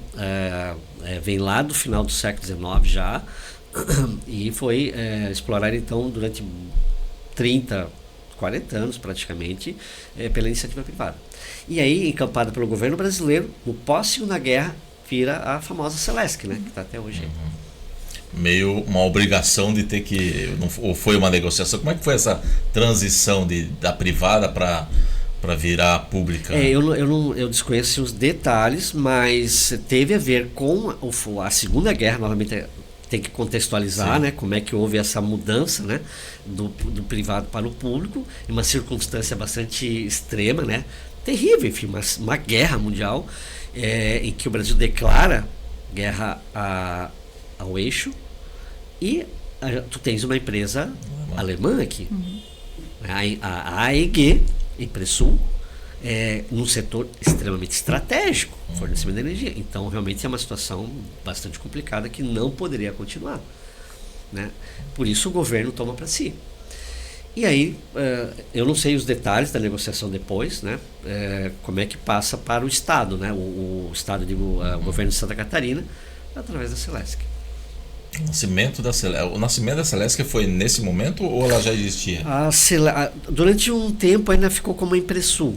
vem lá do final do século XIX já, e foi explorada então durante 30, 40 anos praticamente, pela iniciativa privada. E aí, encampada pelo governo brasileiro, no pós-Segunda Guerra, vira a famosa Celesc, né, que está até hoje. Meio uma obrigação de ter que... Ou foi uma negociação? Como é que foi essa transição da privada para virar pública? Eu desconheço os detalhes, mas teve a ver com a Segunda Guerra, novamente tem que contextualizar, né, como é que houve essa mudança, né, do privado para o público, em uma circunstância bastante extrema, né, terrível, enfim, uma guerra mundial, em que o Brasil declara guerra ao eixo, e tu tens uma empresa alemã aqui, a AEG, Impressul, num setor extremamente estratégico, fornecimento de energia. Então, realmente é uma situação bastante complicada que não poderia continuar, né? Por isso o governo toma para si. E aí, eu não sei os detalhes da negociação depois, né? Como é que passa para o Estado, né? O Estado, digo, o governo de Santa Catarina, através da Celesc. O nascimento da Celesc foi nesse momento ou ela já existia? Durante um tempo ainda ficou como Impressul,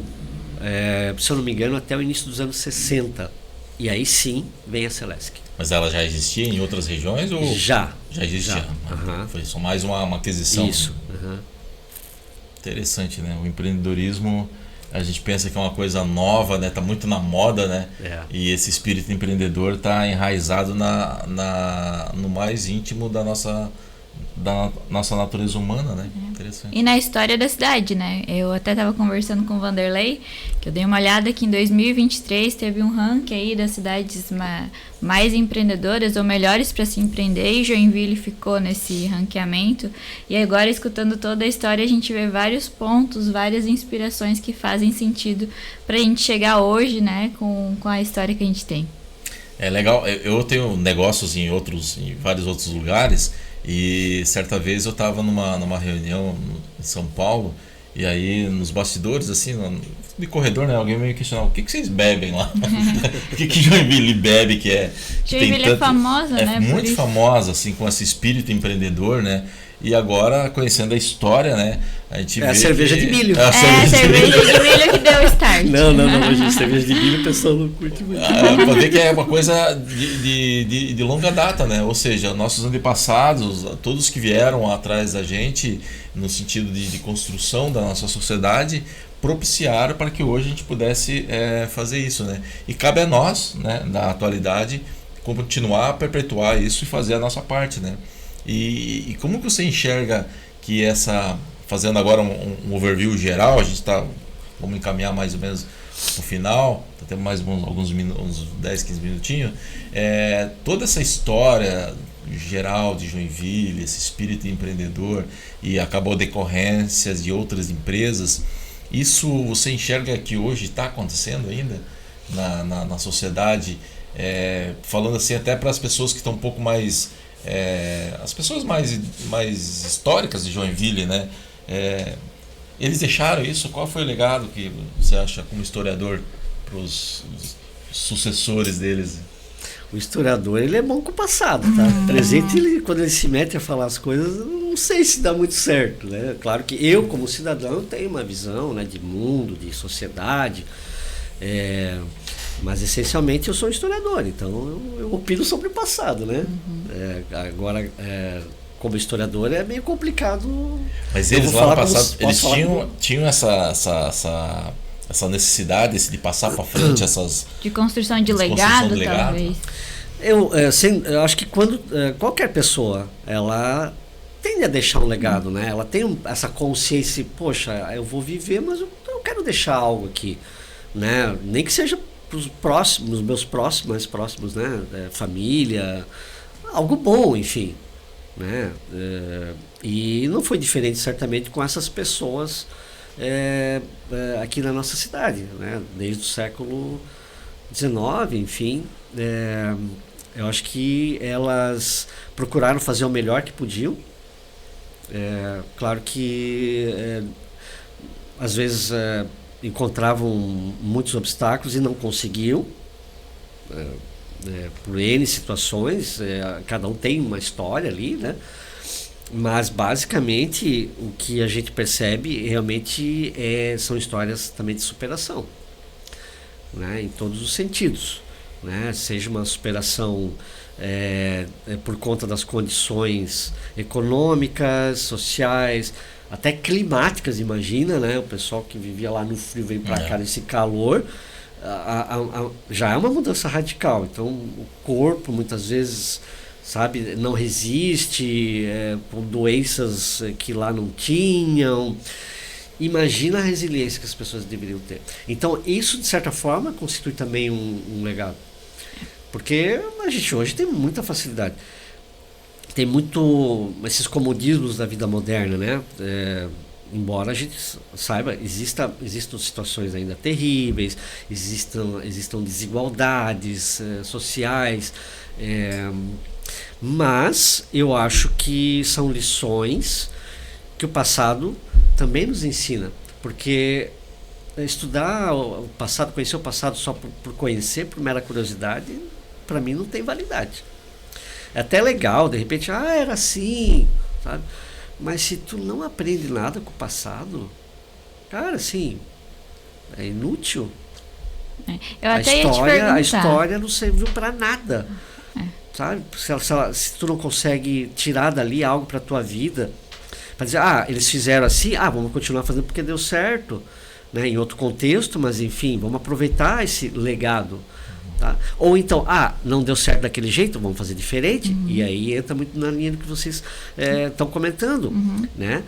se eu não me engano, até o início dos anos 60. E aí sim vem a Celesc. Mas ela já existia em outras regiões? Ou... Já existia. Foi só mais uma aquisição. Isso. Interessante, né? O empreendedorismo a gente pensa que é uma coisa nova, né? Tá muito na moda, né? E esse espírito empreendedor está enraizado no mais íntimo da nossa natureza humana, né? Interessante. E na história da cidade, né? Eu até estava conversando com o Vanderlei, que eu dei uma olhada que em 2023 teve um ranking aí das cidades mais empreendedoras ou melhores para se empreender, e Joinville ficou nesse ranqueamento. E agora, escutando toda a história, a gente vê vários pontos, várias inspirações que fazem sentido para a gente chegar hoje, né? Com a história que a gente tem. É legal. Eu tenho negócios em vários outros lugares. E certa vez eu estava numa reunião em São Paulo, e aí nos bastidores, assim, de corredor, né, alguém me questionou: o que vocês bebem lá? O que Joinville bebe, que é... Joinville é famosa, né? É muito famosa, assim, com esse espírito empreendedor, né? E agora, conhecendo a história, né, a gente vê a cerveja de milho. A cerveja de milho que deu o start. Não, hoje cerveja de milho o pessoal não curte muito. Pode ver que é uma coisa de longa data, né? Ou seja, nossos antepassados, todos que vieram atrás da gente, no sentido de construção da nossa sociedade, propiciaram para que hoje a gente pudesse fazer isso, né? E cabe a nós, né, da atualidade, continuar a perpetuar isso e fazer a nossa parte, né? E como que você enxerga que fazendo agora um overview geral, vamos encaminhar mais ou menos no final, temos mais alguns minutos, uns 10, 15 minutinhos, toda essa história geral de Joinville, esse espírito empreendedor, e acabou decorrências de outras empresas, isso você enxerga que hoje está acontecendo ainda na sociedade, falando assim até para as pessoas que estão um pouco mais... as pessoas mais históricas de Joinville, né? Eles deixaram isso? Qual foi o legado que você acha, como historiador, para os sucessores deles? O historiador, ele é bom com o passado, tá? Presente, quando ele se mete a falar as coisas, não sei se dá muito certo, né? Claro que eu, como cidadão, tenho uma visão, né, de mundo, de sociedade, mas essencialmente eu sou historiador, então eu opino sobre o passado, né? Agora, como historiador, é meio complicado. Mas eles lá no passado, eles tinham essa necessidade de passar para frente essas... De construção de legado, talvez. Eu acho que quando qualquer pessoa, ela tende a deixar um legado, né? Ela tem essa consciência, poxa, eu vou viver, mas eu quero deixar algo aqui, né? Nem que seja para os próximos, meus mais próximos, né? Família, algo bom, enfim, né? E não foi diferente, certamente, com essas pessoas aqui na nossa cidade, né? Desde o século XIX, enfim, eu acho que elas procuraram fazer o melhor que podiam. Claro que às vezes encontravam muitos obstáculos e não conseguiam, por N situações, cada um tem uma história ali, né? Mas basicamente o que a gente percebe realmente são histórias também de superação, né? Em todos os sentidos, né? Seja uma superação por conta das condições econômicas, sociais, até climáticas, imagina, né? O pessoal que vivia lá no frio veio para cá nesse calor, já é uma mudança radical. Então o corpo muitas vezes, sabe, não resiste, por doenças que lá não tinham. Imagina a resiliência que as pessoas deveriam ter. Então isso, de certa forma, constitui também um legado. Porque a gente hoje tem muita facilidade. Tem muito esses comodismos da vida moderna, né? Embora a gente saiba, existam situações ainda terríveis, existam desigualdades sociais, mas eu acho que são lições que o passado também nos ensina, porque estudar o passado, conhecer o passado só por conhecer, por mera curiosidade, para mim não tem validade. É até legal, de repente, era assim, sabe? Mas se tu não aprende nada com o passado, cara, assim, é inútil. Eu até ia te perguntar. A história não serviu para nada, sabe? Se tu não consegue tirar dali algo para tua vida, para dizer, eles fizeram assim, vamos continuar fazendo porque deu certo. né, em outro contexto, mas enfim, vamos aproveitar esse legado. Tá? Ou então, não deu certo daquele jeito, vamos fazer diferente. E aí entra muito na linha do que vocês estão comentando. Né?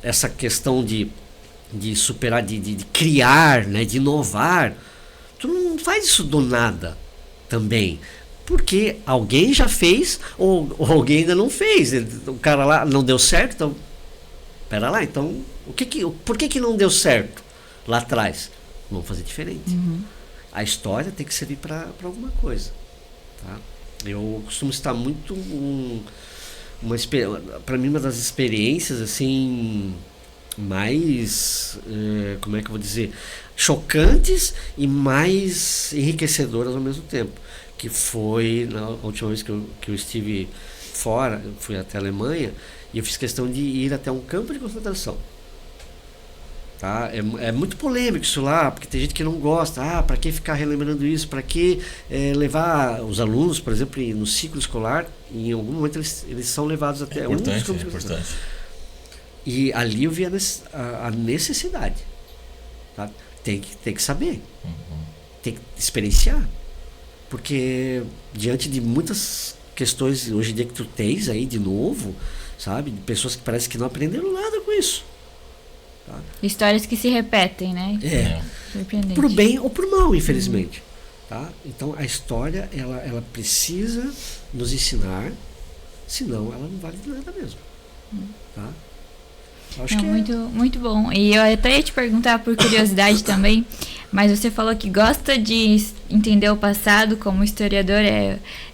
Essa questão de superar, de criar, né, de inovar. Tu não faz isso do nada também. Porque alguém já fez ou alguém ainda não fez. O cara lá não deu certo, então... Pera lá, então... por que não deu certo lá atrás? Vamos fazer diferente. A história tem que servir para alguma coisa. Tá? Eu costumo estar muito... para mim, uma das experiências assim mais... como é que eu vou dizer? Chocantes e mais enriquecedoras ao mesmo tempo. Que foi na última vez que eu estive fora, eu fui até a Alemanha, e eu fiz questão de ir até um campo de concentração. Tá? É muito polêmico isso lá, porque tem gente que não gosta. Para que ficar relembrando isso? Para que levar os alunos, por exemplo, no ciclo escolar, em algum momento eles são levados até um dos campos de concentração. E ali eu vi a necessidade. Tá? Tem que saber. Tem que experienciar. Porque diante de muitas questões hoje em dia que tu tens aí de novo, sabe? De pessoas que parece que não aprenderam nada com isso. Tá? Histórias que se repetem, né? Surpreendente. Por bem ou por mal, infelizmente. Tá? Então a história ela precisa nos ensinar, senão ela não vale de nada mesmo. Tá? Acho que muito bom. E eu até ia te perguntar por curiosidade também, mas você falou que gosta de entender o passado como historiador,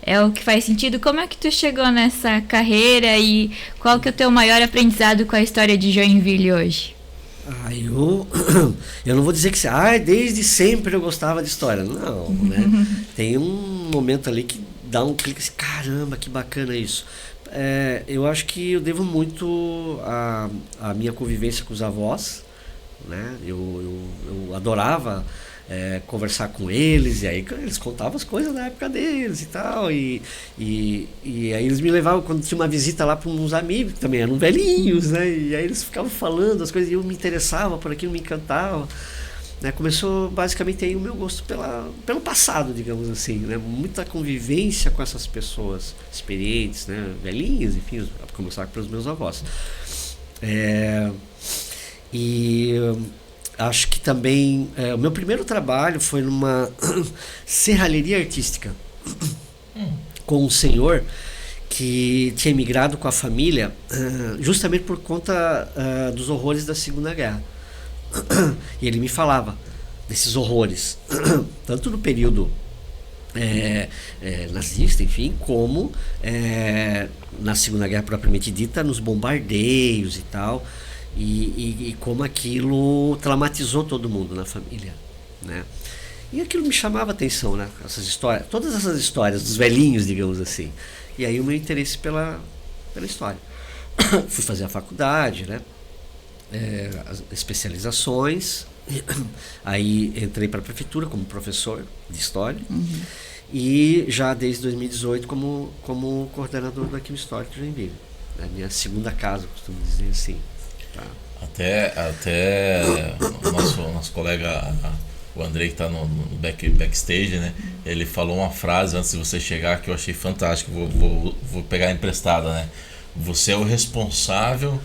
é o que faz sentido. Como é que tu chegou nessa carreira e qual que é o teu maior aprendizado com a história de Joinville hoje? Eu não vou dizer que desde sempre eu gostava de história. Não, né? Tem um momento ali que dá um clique assim, caramba, que bacana isso. Eu acho que eu devo muito a minha convivência com os avós, né? Eu adorava conversar com eles, e aí eles contavam as coisas da época deles e tal, e aí eles me levavam quando tinha uma visita lá para uns amigos que também eram velhinhos, né? E aí eles ficavam falando as coisas e eu me interessava por aquilo, me encantava. Né, começou basicamente aí o meu gosto pelo passado, digamos assim, né, muita convivência com essas pessoas experientes, né, velhinhas, enfim, a começar pelos meus avós. E acho que também o meu primeiro trabalho foi numa serralheria artística com um senhor que tinha emigrado com a família justamente por conta dos horrores da Segunda Guerra. E ele me falava desses horrores, tanto no período nazista, enfim, como na Segunda Guerra propriamente dita, nos bombardeios e tal, e como aquilo traumatizou todo mundo na família, né? E aquilo me chamava a atenção, né? Essas histórias, todas essas histórias dos velhinhos, digamos assim. E aí o meu interesse pela história. Fui fazer a faculdade, né? As especializações, aí entrei para a prefeitura como professor de história e já desde 2018 como coordenador do Arquivo Histórico de Joinville, a minha segunda casa, costumo dizer assim. Tá? Até o nosso colega, o Andrei, que está no backstage, né? Ele falou uma frase antes de você chegar que eu achei fantástico, vou pegar emprestada, né? Você é o responsável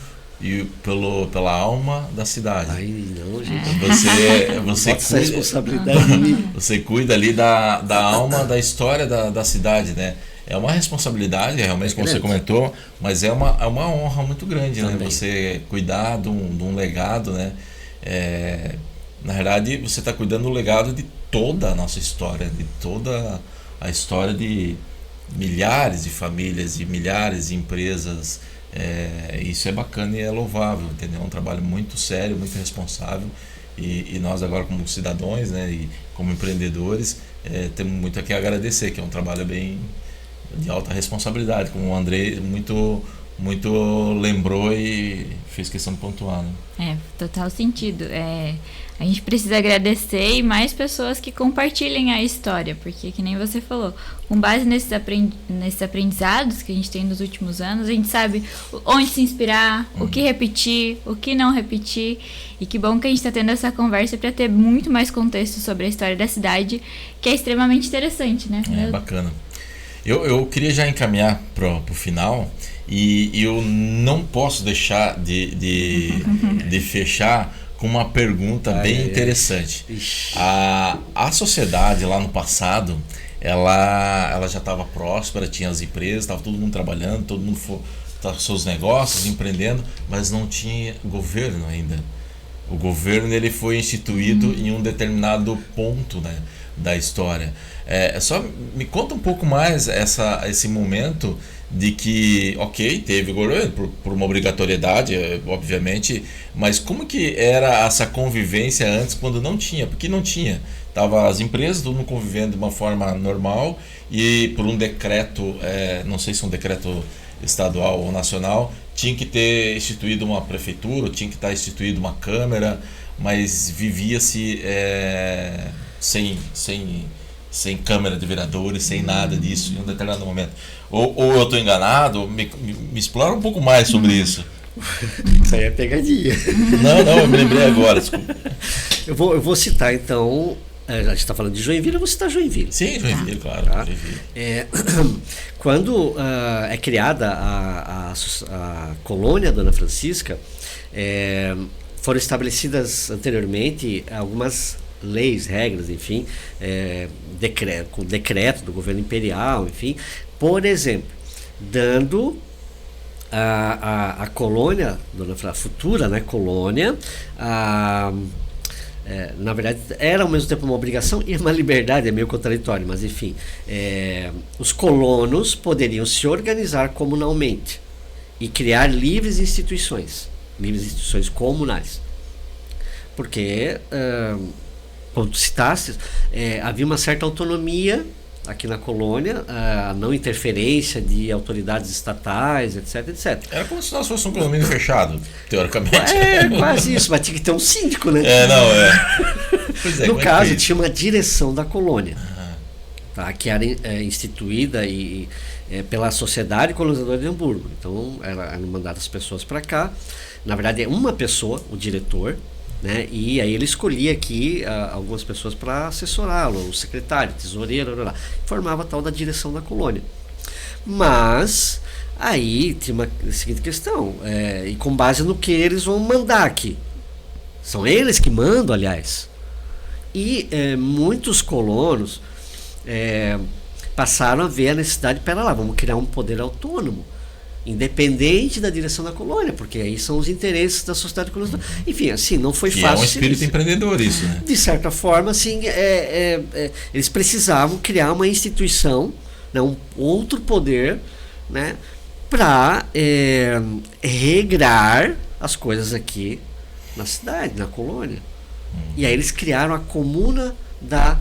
pela alma da cidade. Não, gente. Você cuida, responsabilidade. Você cuida ali da alma, da história da cidade, né? É uma responsabilidade, realmente, como você comentou, mas é uma honra muito grande, né? Você cuidar de um legado, né? Na verdade, você está cuidando do legado de toda a nossa história, de toda a história de milhares de famílias e milhares de empresas. Isso é bacana e é louvável, entendeu? É um trabalho muito sério, muito responsável, e nós agora como cidadãos, né, e como empreendedores, temos muito aqui a agradecer, que é um trabalho bem de alta responsabilidade, como o André muito muito lembrou e fez questão de pontuar, né? Total sentido. A gente precisa agradecer e mais pessoas que compartilhem a história, porque, que nem você falou, com base nesses aprendizados que a gente tem nos últimos anos, a gente sabe onde se inspirar, o que repetir, o que não repetir. E que bom que a gente está tendo essa conversa para ter muito mais contexto sobre a história da cidade, que é extremamente interessante, né? Bacana. Eu queria já encaminhar pro final e eu não posso deixar de fechar com uma pergunta bem interessante. A sociedade lá no passado, ela já estava próspera, tinha as empresas, estava todo mundo trabalhando, todo mundo com seus negócios, empreendendo, mas não tinha governo ainda. O governo ele foi instituído em um determinado ponto, né, da história. Só me conta um pouco mais esse momento de que, ok, teve governo por uma obrigatoriedade, obviamente, mas como que era essa convivência antes quando não tinha? Porque não tinha. Tava as empresas, todo mundo convivendo de uma forma normal e por um decreto, não sei se um decreto estadual ou nacional, tinha que ter instituído uma prefeitura, tinha que estar instituído uma câmara, mas vivia-se sem câmara de vereadores, sem nada disso em um determinado momento. Ou eu estou enganado, me explora um pouco mais sobre isso. Isso aí é pegadinha. Não, eu me lembrei agora, desculpa. Eu vou citar então, a gente está falando de Joinville, eu vou citar Joinville. Sim, Joinville, claro. Tá? Joinville. Quando é criada a colônia Dona Francisca, foram estabelecidas anteriormente algumas leis, regras, enfim, com decreto do governo imperial, enfim, por exemplo, dando a colônia, a futura, né, colônia, na verdade era ao mesmo tempo uma obrigação e uma liberdade, é meio contraditório, mas enfim, os colonos poderiam se organizar comunalmente e criar livres instituições comunais, porque como tu citaste, havia uma certa autonomia aqui na colônia, a não interferência de autoridades estatais, etc, etc. Era como se nós fosse um condomínio fechado, teoricamente. Quase isso, mas tinha que ter um síndico, né? Pois no caso, tinha uma direção da colônia, tá, que era instituída pela Sociedade Colonizadora de Hamburgo. Então, eram mandadas as pessoas para cá. Na verdade, é uma pessoa, o diretor, né? E aí ele escolhia aqui algumas pessoas para assessorá-lo, o secretário, tesoureiro, formava a tal da direção da colônia. Mas aí tinha a seguinte questão, e com base no que eles vão mandar aqui. São eles que mandam, aliás. E muitos colonos passaram a ver a necessidade, pera lá, vamos criar um poder autônomo, independente da direção da colônia, porque aí são os interesses da sociedade colonizadora. Enfim, assim, não foi fácil. É um espírito empreendedor isso, né? De certa forma, assim, eles precisavam criar uma instituição, né, um outro poder, né, para regrar as coisas aqui na cidade, na colônia. E aí eles criaram a comuna da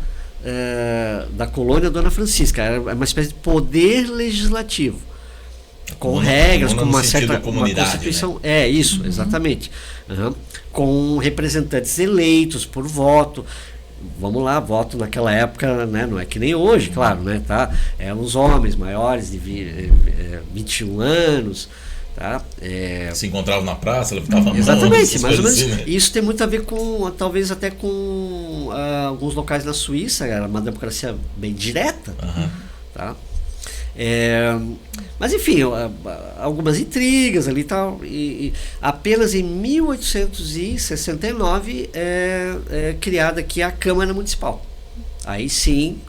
colônia Dona Francisca. Era uma espécie de poder legislativo, com regras, com uma certa uma constituição. Né? Isso, exatamente. Com representantes eleitos por voto. Vamos lá, voto naquela época, né, não é que nem hoje, claro, né, tá? Eram os homens maiores de 21 anos. Tá? Se encontravam na praça, levantavam a mão. Exatamente, mais ou menos. Assim, né? Isso tem muito a ver com, talvez até com alguns locais na Suíça, era uma democracia bem direta. Tá? Mas enfim, algumas intrigas ali e tal. E apenas em 1869 é criada aqui a Câmara Municipal. Aí sim,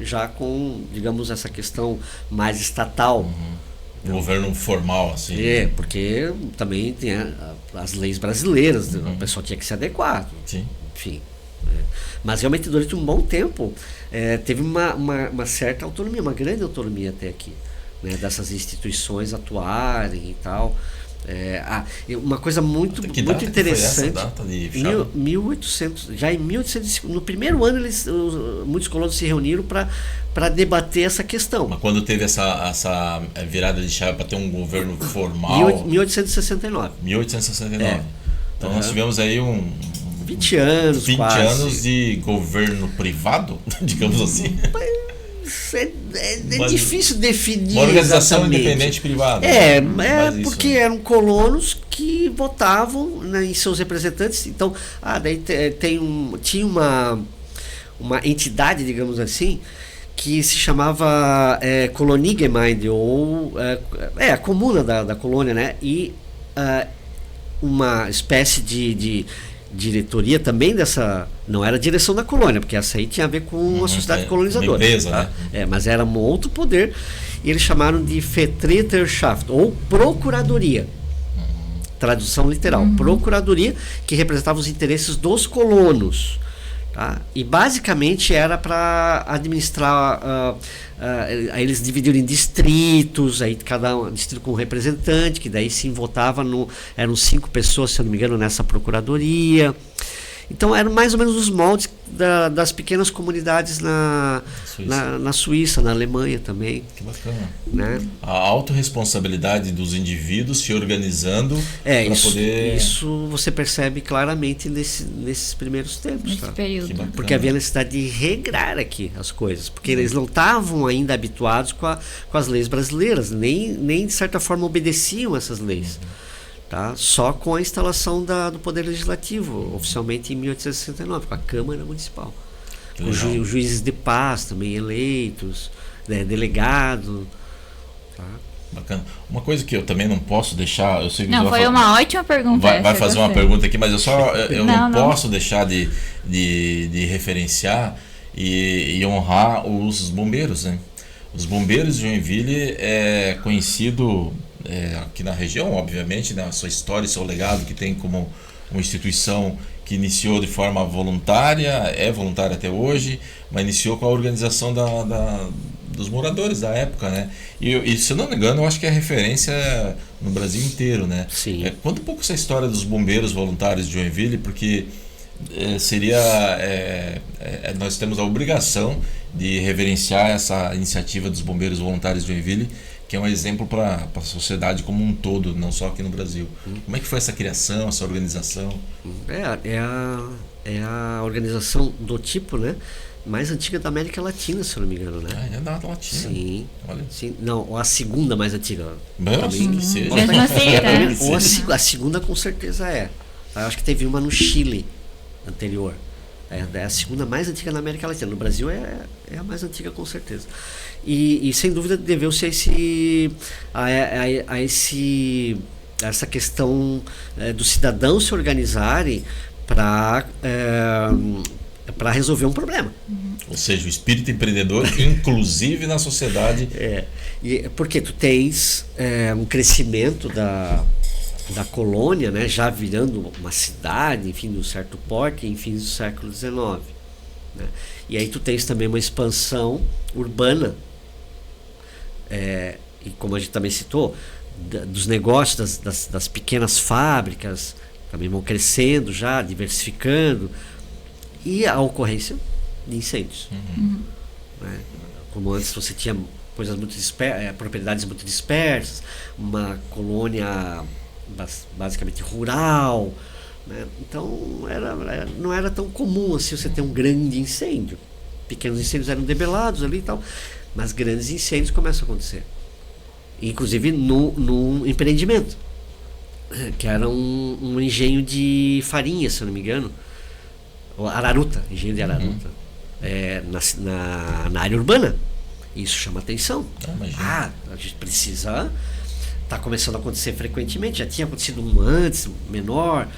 já com, digamos, essa questão mais estatal. Um governo formal, assim. Porque também tem as leis brasileiras, o pessoal tinha que se adequar. Sim. Enfim. Mas realmente durante um bom tempo teve uma certa autonomia, uma grande autonomia até aqui, né, dessas instituições atuarem e tal. Uma coisa muito data interessante. Que foi essa data de fechado? 1800, já em 1800, no primeiro ano muitos colonos se reuniram para debater essa questão. Mas quando teve essa virada de chave para ter um governo formal? 1869. 1869. Então nós tivemos aí 20 anos 20 quase. anos de governo privado, digamos assim. É difícil definir. Uma organização exatamente. Independente privada. Porque eram colonos que votavam, né, em seus representantes. Então, daí tinha uma entidade, digamos assim, que se chamava Koloniggemeinde, ou a comuna da colônia, né? E uma espécie de diretoria também dessa, não era a direção da colônia, porque essa aí tinha a ver com a sociedade colonizadora, empresa, tá? né? Mas era um outro poder, e eles chamaram de Vertreterschaft, ou procuradoria, tradução literal, procuradoria, que representava os interesses dos colonos, tá? E basicamente era para administrar, aí eles dividiram em distritos, aí cada distrito com um representante, que daí sim votava eram 5 pessoas, se eu não me engano, nessa procuradoria. Então eram mais ou menos os moldes das pequenas comunidades na Suíça, na Alemanha também. Que bacana. Né? A autorresponsabilidade dos indivíduos se organizando para poder... Isso você percebe claramente nesses primeiros tempos. Nesse período. Porque havia necessidade de regrar aqui as coisas, porque eles não estavam ainda habituados com as leis brasileiras, nem de certa forma obedeciam essas leis. Tá? Só com a instalação do Poder Legislativo, oficialmente em 1869, com a Câmara Municipal. Os juízes de paz também eleitos, né, delegado. Tá? Bacana. Uma coisa que eu também não posso deixar... Eu sei que foi uma ótima pergunta. Vai fazer uma pergunta aqui, mas eu não posso deixar de referenciar e honrar os bombeiros, né? Os bombeiros de Joinville é conhecido... aqui na região, obviamente, né, a sua história, seu legado, que tem como uma instituição que iniciou de forma voluntária, é voluntária até hoje, mas iniciou com a organização dos moradores da época, né? E se eu não me engano, eu acho que é referência no Brasil inteiro, né? Sim. Conta um pouco essa história dos bombeiros voluntários de Joinville, porque nós temos a obrigação de reverenciar essa iniciativa dos bombeiros voluntários de Joinville, que é um exemplo para a sociedade como um todo, não só aqui no Brasil. Como é que foi essa criação, essa organização? É a organização do tipo, né, mais antiga da América Latina, se eu não me engano, né? É da Latina. Sim. Olha. Sim. Não, a segunda mais antiga. Que seja. Mesmo assim, Ou a segunda com certeza é. Eu acho que teve uma no Chile anterior. É a segunda mais antiga na América Latina. No Brasil é a mais antiga, com certeza. E sem dúvida deveu-se a essa questão dos cidadãos se organizarem para resolver um problema. Ou seja, o espírito empreendedor, inclusive na sociedade. Porque tu tens um crescimento da colônia, né, já virando uma cidade, enfim, de um certo porte, em fins do século XIX. Né? E aí tu tens também uma expansão urbana, e como a gente também citou, dos negócios, das pequenas fábricas, também vão crescendo já, diversificando, e a ocorrência de incêndios. Né? Como antes você tinha coisas muito propriedades muito dispersas, uma colônia basicamente rural, né? Então não era tão comum assim você ter um grande incêndio. Pequenos incêndios eram debelados ali e tal, mas grandes incêndios começam a acontecer, inclusive num empreendimento que era um engenho de farinha, se eu não me engano, Araruta, engenho de Araruta, na área urbana. Isso chama atenção. A gente precisa... Está começando a acontecer frequentemente, já tinha acontecido antes, menor,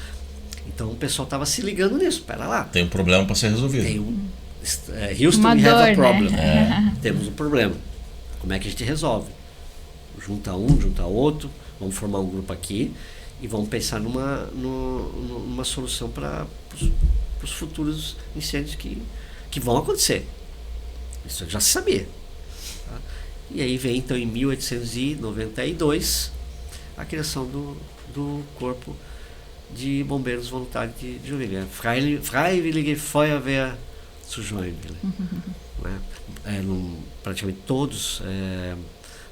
então o pessoal estava se ligando nisso. Espera lá, tem um problema para ser resolvido. Houston, we have a problem. Né? Temos um problema. Como é que a gente resolve? Junta um, junta outro, vamos formar um grupo aqui e vamos pensar numa solução para os futuros incêndios que vão acontecer. Isso já se sabia. E aí vem então em 1892 a criação do corpo de bombeiros voluntários de Joinville. Freiwillige Feuerwehr zu Joinville. Né? Praticamente todos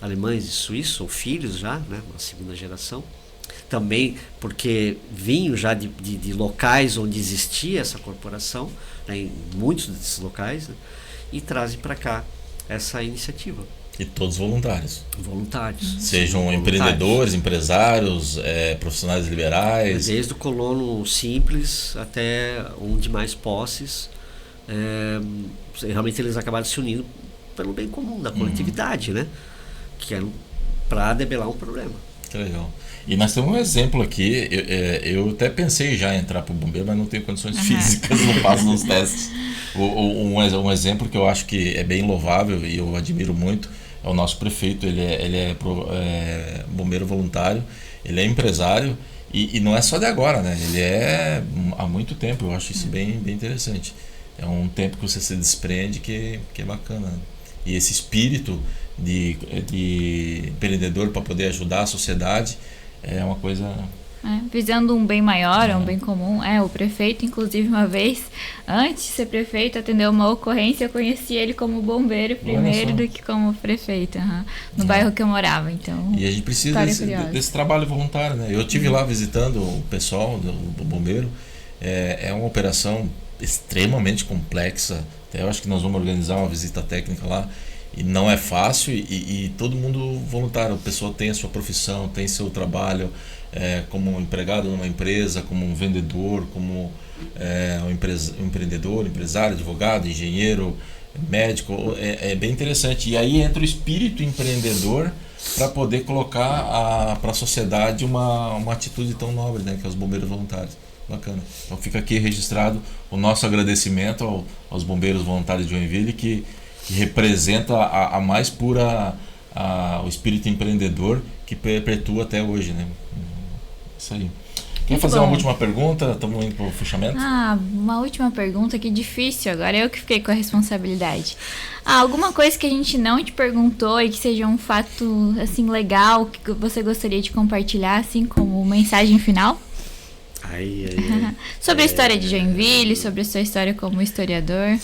alemães e suíços, ou filhos já, né? Na segunda geração. Também porque vinham já de locais onde existia essa corporação, né? Em muitos desses locais, né? E trazem para cá essa iniciativa. E todos voluntários. Voluntários. Sejam voluntários. Empreendedores, empresários, profissionais liberais. Desde o colono simples até um de mais posses. Realmente eles acabaram se unindo pelo bem comum da coletividade, né? Que era para debelar um problema. Que legal. E nós temos um exemplo aqui. Eu até pensei já em entrar para o bombeiro, mas não tenho condições físicas, não passo nos testes. Um exemplo que eu acho que é bem louvável e eu admiro muito é o nosso prefeito. Ele é bombeiro voluntário, ele é empresário e não é só de agora, né? Ele é há muito tempo. Eu acho isso bem interessante. É um tempo que você se desprende que é bacana, né? E esse espírito de empreendedor para poder ajudar a sociedade é uma coisa... visando um bem maior, um bem comum. O prefeito, inclusive, uma vez, antes de ser prefeito, atendeu uma ocorrência. Eu conheci ele como bombeiro primeiro do que como prefeito, no bairro que eu morava. Então, e a gente precisa desse trabalho voluntário, né? Eu estive lá visitando o pessoal do bombeiro. É uma operação extremamente complexa. Até eu acho que nós vamos organizar uma visita técnica lá. E não é fácil e todo mundo voluntário. A pessoa tem a sua profissão, tem seu trabalho, como um empregado numa empresa, como um vendedor, como um empreendedor, empresário, advogado, engenheiro, médico. É bem interessante. E aí entra o espírito empreendedor para poder colocar para a sociedade uma atitude tão nobre, né, que é os bombeiros voluntários. Bacana. Então fica aqui registrado o nosso agradecimento aos bombeiros voluntários de Joinville, que representa a mais pura o espírito empreendedor que perpetua até hoje, né? Isso aí. Quer fazer uma última pergunta? Estamos indo para o fechamento? Uma última pergunta, que difícil. Agora eu que fiquei com a responsabilidade. Alguma coisa que a gente não te perguntou e que seja um fato assim legal que você gostaria de compartilhar, assim como mensagem final? Sobre a história de Joinville, sobre a sua história como historiador.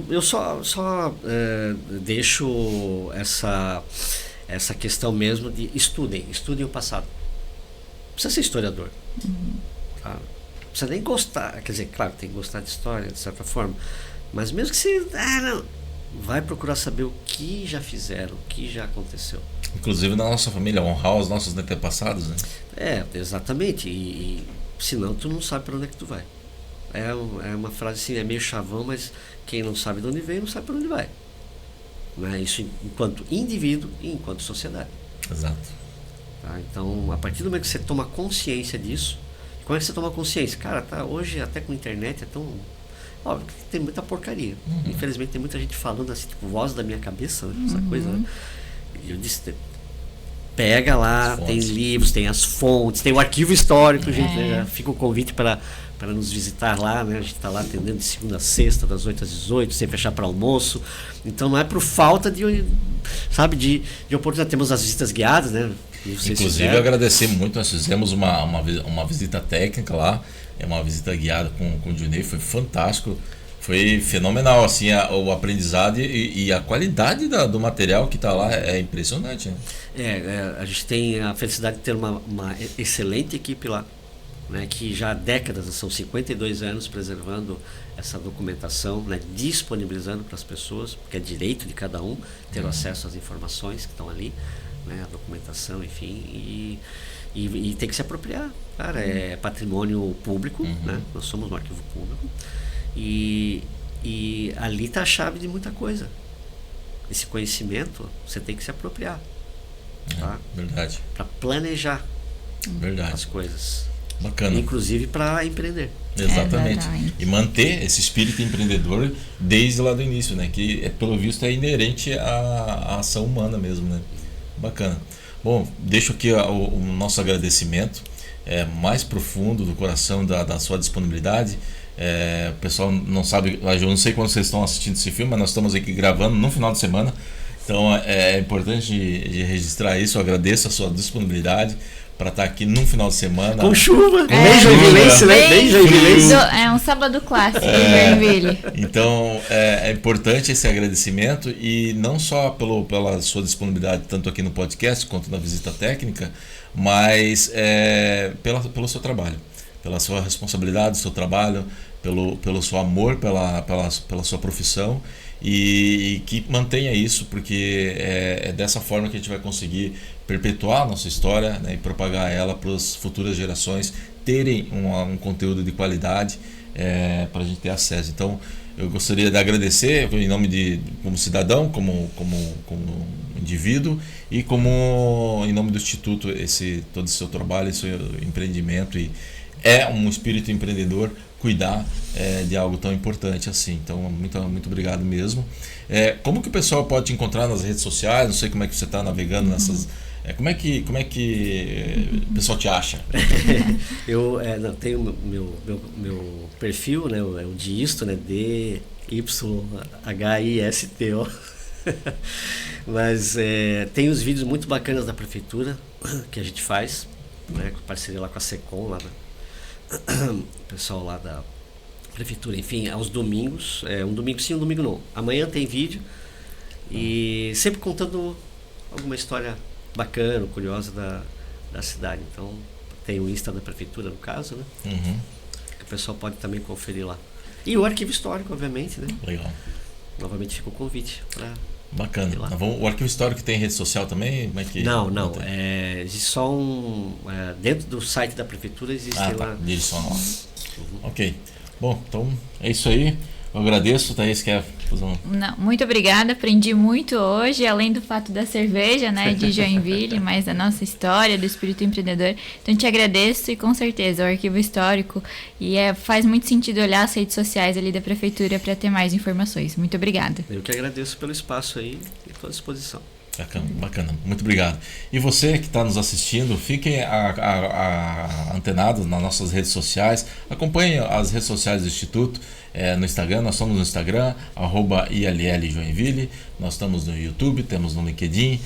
Eu só deixo essa questão mesmo de estudem o passado. Não precisa ser historiador. Tá? Não precisa nem gostar, quer dizer, claro, tem que gostar de história, de certa forma, mas mesmo que você vai procurar saber o que já fizeram, o que já aconteceu. Inclusive na nossa família, honrar os nossos antepassados, né? Exatamente, e senão tu não sabe para onde é que tu vai. É uma frase assim, é meio chavão, mas quem não sabe de onde veio, não sabe para onde vai. Né? Isso enquanto indivíduo e enquanto sociedade. Exato. Tá? Então, a partir do momento que você toma consciência disso, como é que você toma consciência? Cara, hoje até com a internet é tão... Óbvio que tem muita porcaria. Infelizmente tem muita gente falando assim, tipo, voz da minha cabeça, né? Essa coisa, né? E eu disse, pega lá, tem livros, tem as fontes, tem o arquivo histórico, gente, né? Já fica o convite para nos visitar lá, né? A gente está lá atendendo de segunda a sexta, das 8 às 18, sem fechar para almoço. Então não é por falta de oportunidade. Temos as visitas guiadas, né? Inclusive eu agradecer muito, nós fizemos uma visita técnica lá, uma visita guiada com o Junei, foi fantástico, foi fenomenal, assim, o aprendizado e a qualidade do material que está lá é impressionante, né? A gente tem a felicidade de ter uma excelente equipe lá, né, que já há décadas, são 52 anos preservando essa documentação, né, disponibilizando para as pessoas, porque é direito de cada um ter acesso às informações que estão ali, né, a documentação, enfim, e tem que se apropriar, cara, é patrimônio público, né, nós somos um arquivo público, e ali está a chave de muita coisa. Esse conhecimento você tem que se apropriar, tá? Verdade. Para planejar as coisas. Bacana. Inclusive para empreender. Exatamente. E manter esse espírito empreendedor desde lá do início, né? Que pelo visto é inerente à ação humana mesmo, né? Bacana. Bom, deixo aqui o nosso agradecimento mais profundo do coração da sua disponibilidade. O pessoal não sabe, eu não sei quando vocês estão assistindo esse filme, mas nós estamos aqui gravando no final de semana. Então é importante de registrar isso. Eu agodeço a sua disponibilidade para estar aqui num final de semana. Com chuva, bem joinvilense, né? Bem joinvilense. É um sábado clássico em Joinville. Então é importante esse agradecimento, e não só pela sua disponibilidade, tanto aqui no podcast quanto na visita técnica, mas pelo seu trabalho, pela sua responsabilidade, do seu trabalho, pelo seu amor pela sua profissão, e que mantenha isso, porque é dessa forma que a gente vai conseguir perpetuar a nossa história, né, e propagar ela para as futuras gerações terem um conteúdo de qualidade, para a gente ter acesso. Então eu gostaria de agradecer em nome como cidadão, como indivíduo, e em nome do Instituto, todo esse seu trabalho, esse seu empreendimento, e é um espírito empreendedor cuidar de algo tão importante assim. Então, muito obrigado mesmo. Como que o pessoal pode te encontrar nas redes sociais? Não sei como é que você está navegando nessas... Como é que o pessoal te acha? Eu tenho meu perfil, né? É o Disto, né? DYHISTO. Mas tem os vídeos muito bacanas da prefeitura que a gente faz, né? Com parceria lá com a Secom, lá o pessoal lá da prefeitura, enfim, aos domingos, um domingo sim, um domingo não. Amanhã tem vídeo, e sempre contando alguma história bacana, curiosa da cidade. Então tem o Insta da prefeitura, no caso, né? Uhum. Que o pessoal pode também conferir lá. E o arquivo histórico, obviamente, né? Legal. Novamente fica o convite para... Bacana. O arquivo histórico tem rede social também? Como é que... Não. Existe só dentro do site da prefeitura existe lá. Direcional. Ok. Bom, então é isso aí. Eu agradeço, Thaís, quer fazer Não, muito obrigada, aprendi muito hoje, além do fato da cerveja, né, de Joinville, mas da nossa história, do espírito empreendedor. Então te agradeço, e com certeza o arquivo histórico, e faz muito sentido olhar as redes sociais ali da prefeitura para ter mais informações. Muito obrigada. Eu que agradeço pelo espaço aí, e estou à disposição. Bacana, muito obrigado. E você que está nos assistindo, fiquem antenados nas nossas redes sociais, acompanhem as redes sociais do Instituto. No Instagram, nós estamos no Instagram, @ILL Joinville, nós estamos no YouTube, temos no LinkedIn,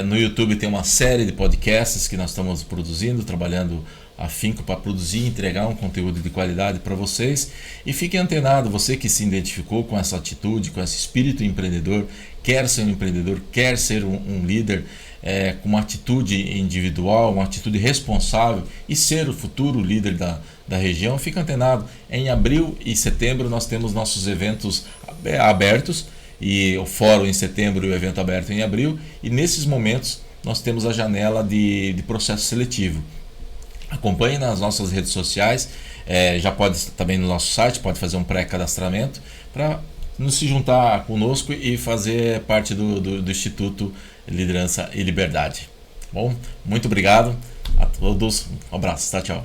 no YouTube tem uma série de podcasts que nós estamos produzindo, trabalhando afinco para produzir e entregar um conteúdo de qualidade para vocês. E fiquem antenados, você que se identificou com essa atitude, com esse espírito empreendedor, quer ser um empreendedor, quer ser um líder, com uma atitude individual, uma atitude responsável, e ser o futuro líder da região, fica antenado. Em abril e setembro nós temos nossos eventos abertos, e o fórum em setembro e o evento aberto em abril, e nesses momentos nós temos a janela de processo seletivo. Acompanhe nas nossas redes sociais, já pode também no nosso site, pode fazer um pré-cadastramento para nos se juntar conosco e fazer parte do Instituto Liderança e Liberdade. Bom, muito obrigado a todos, um abraço, tchau.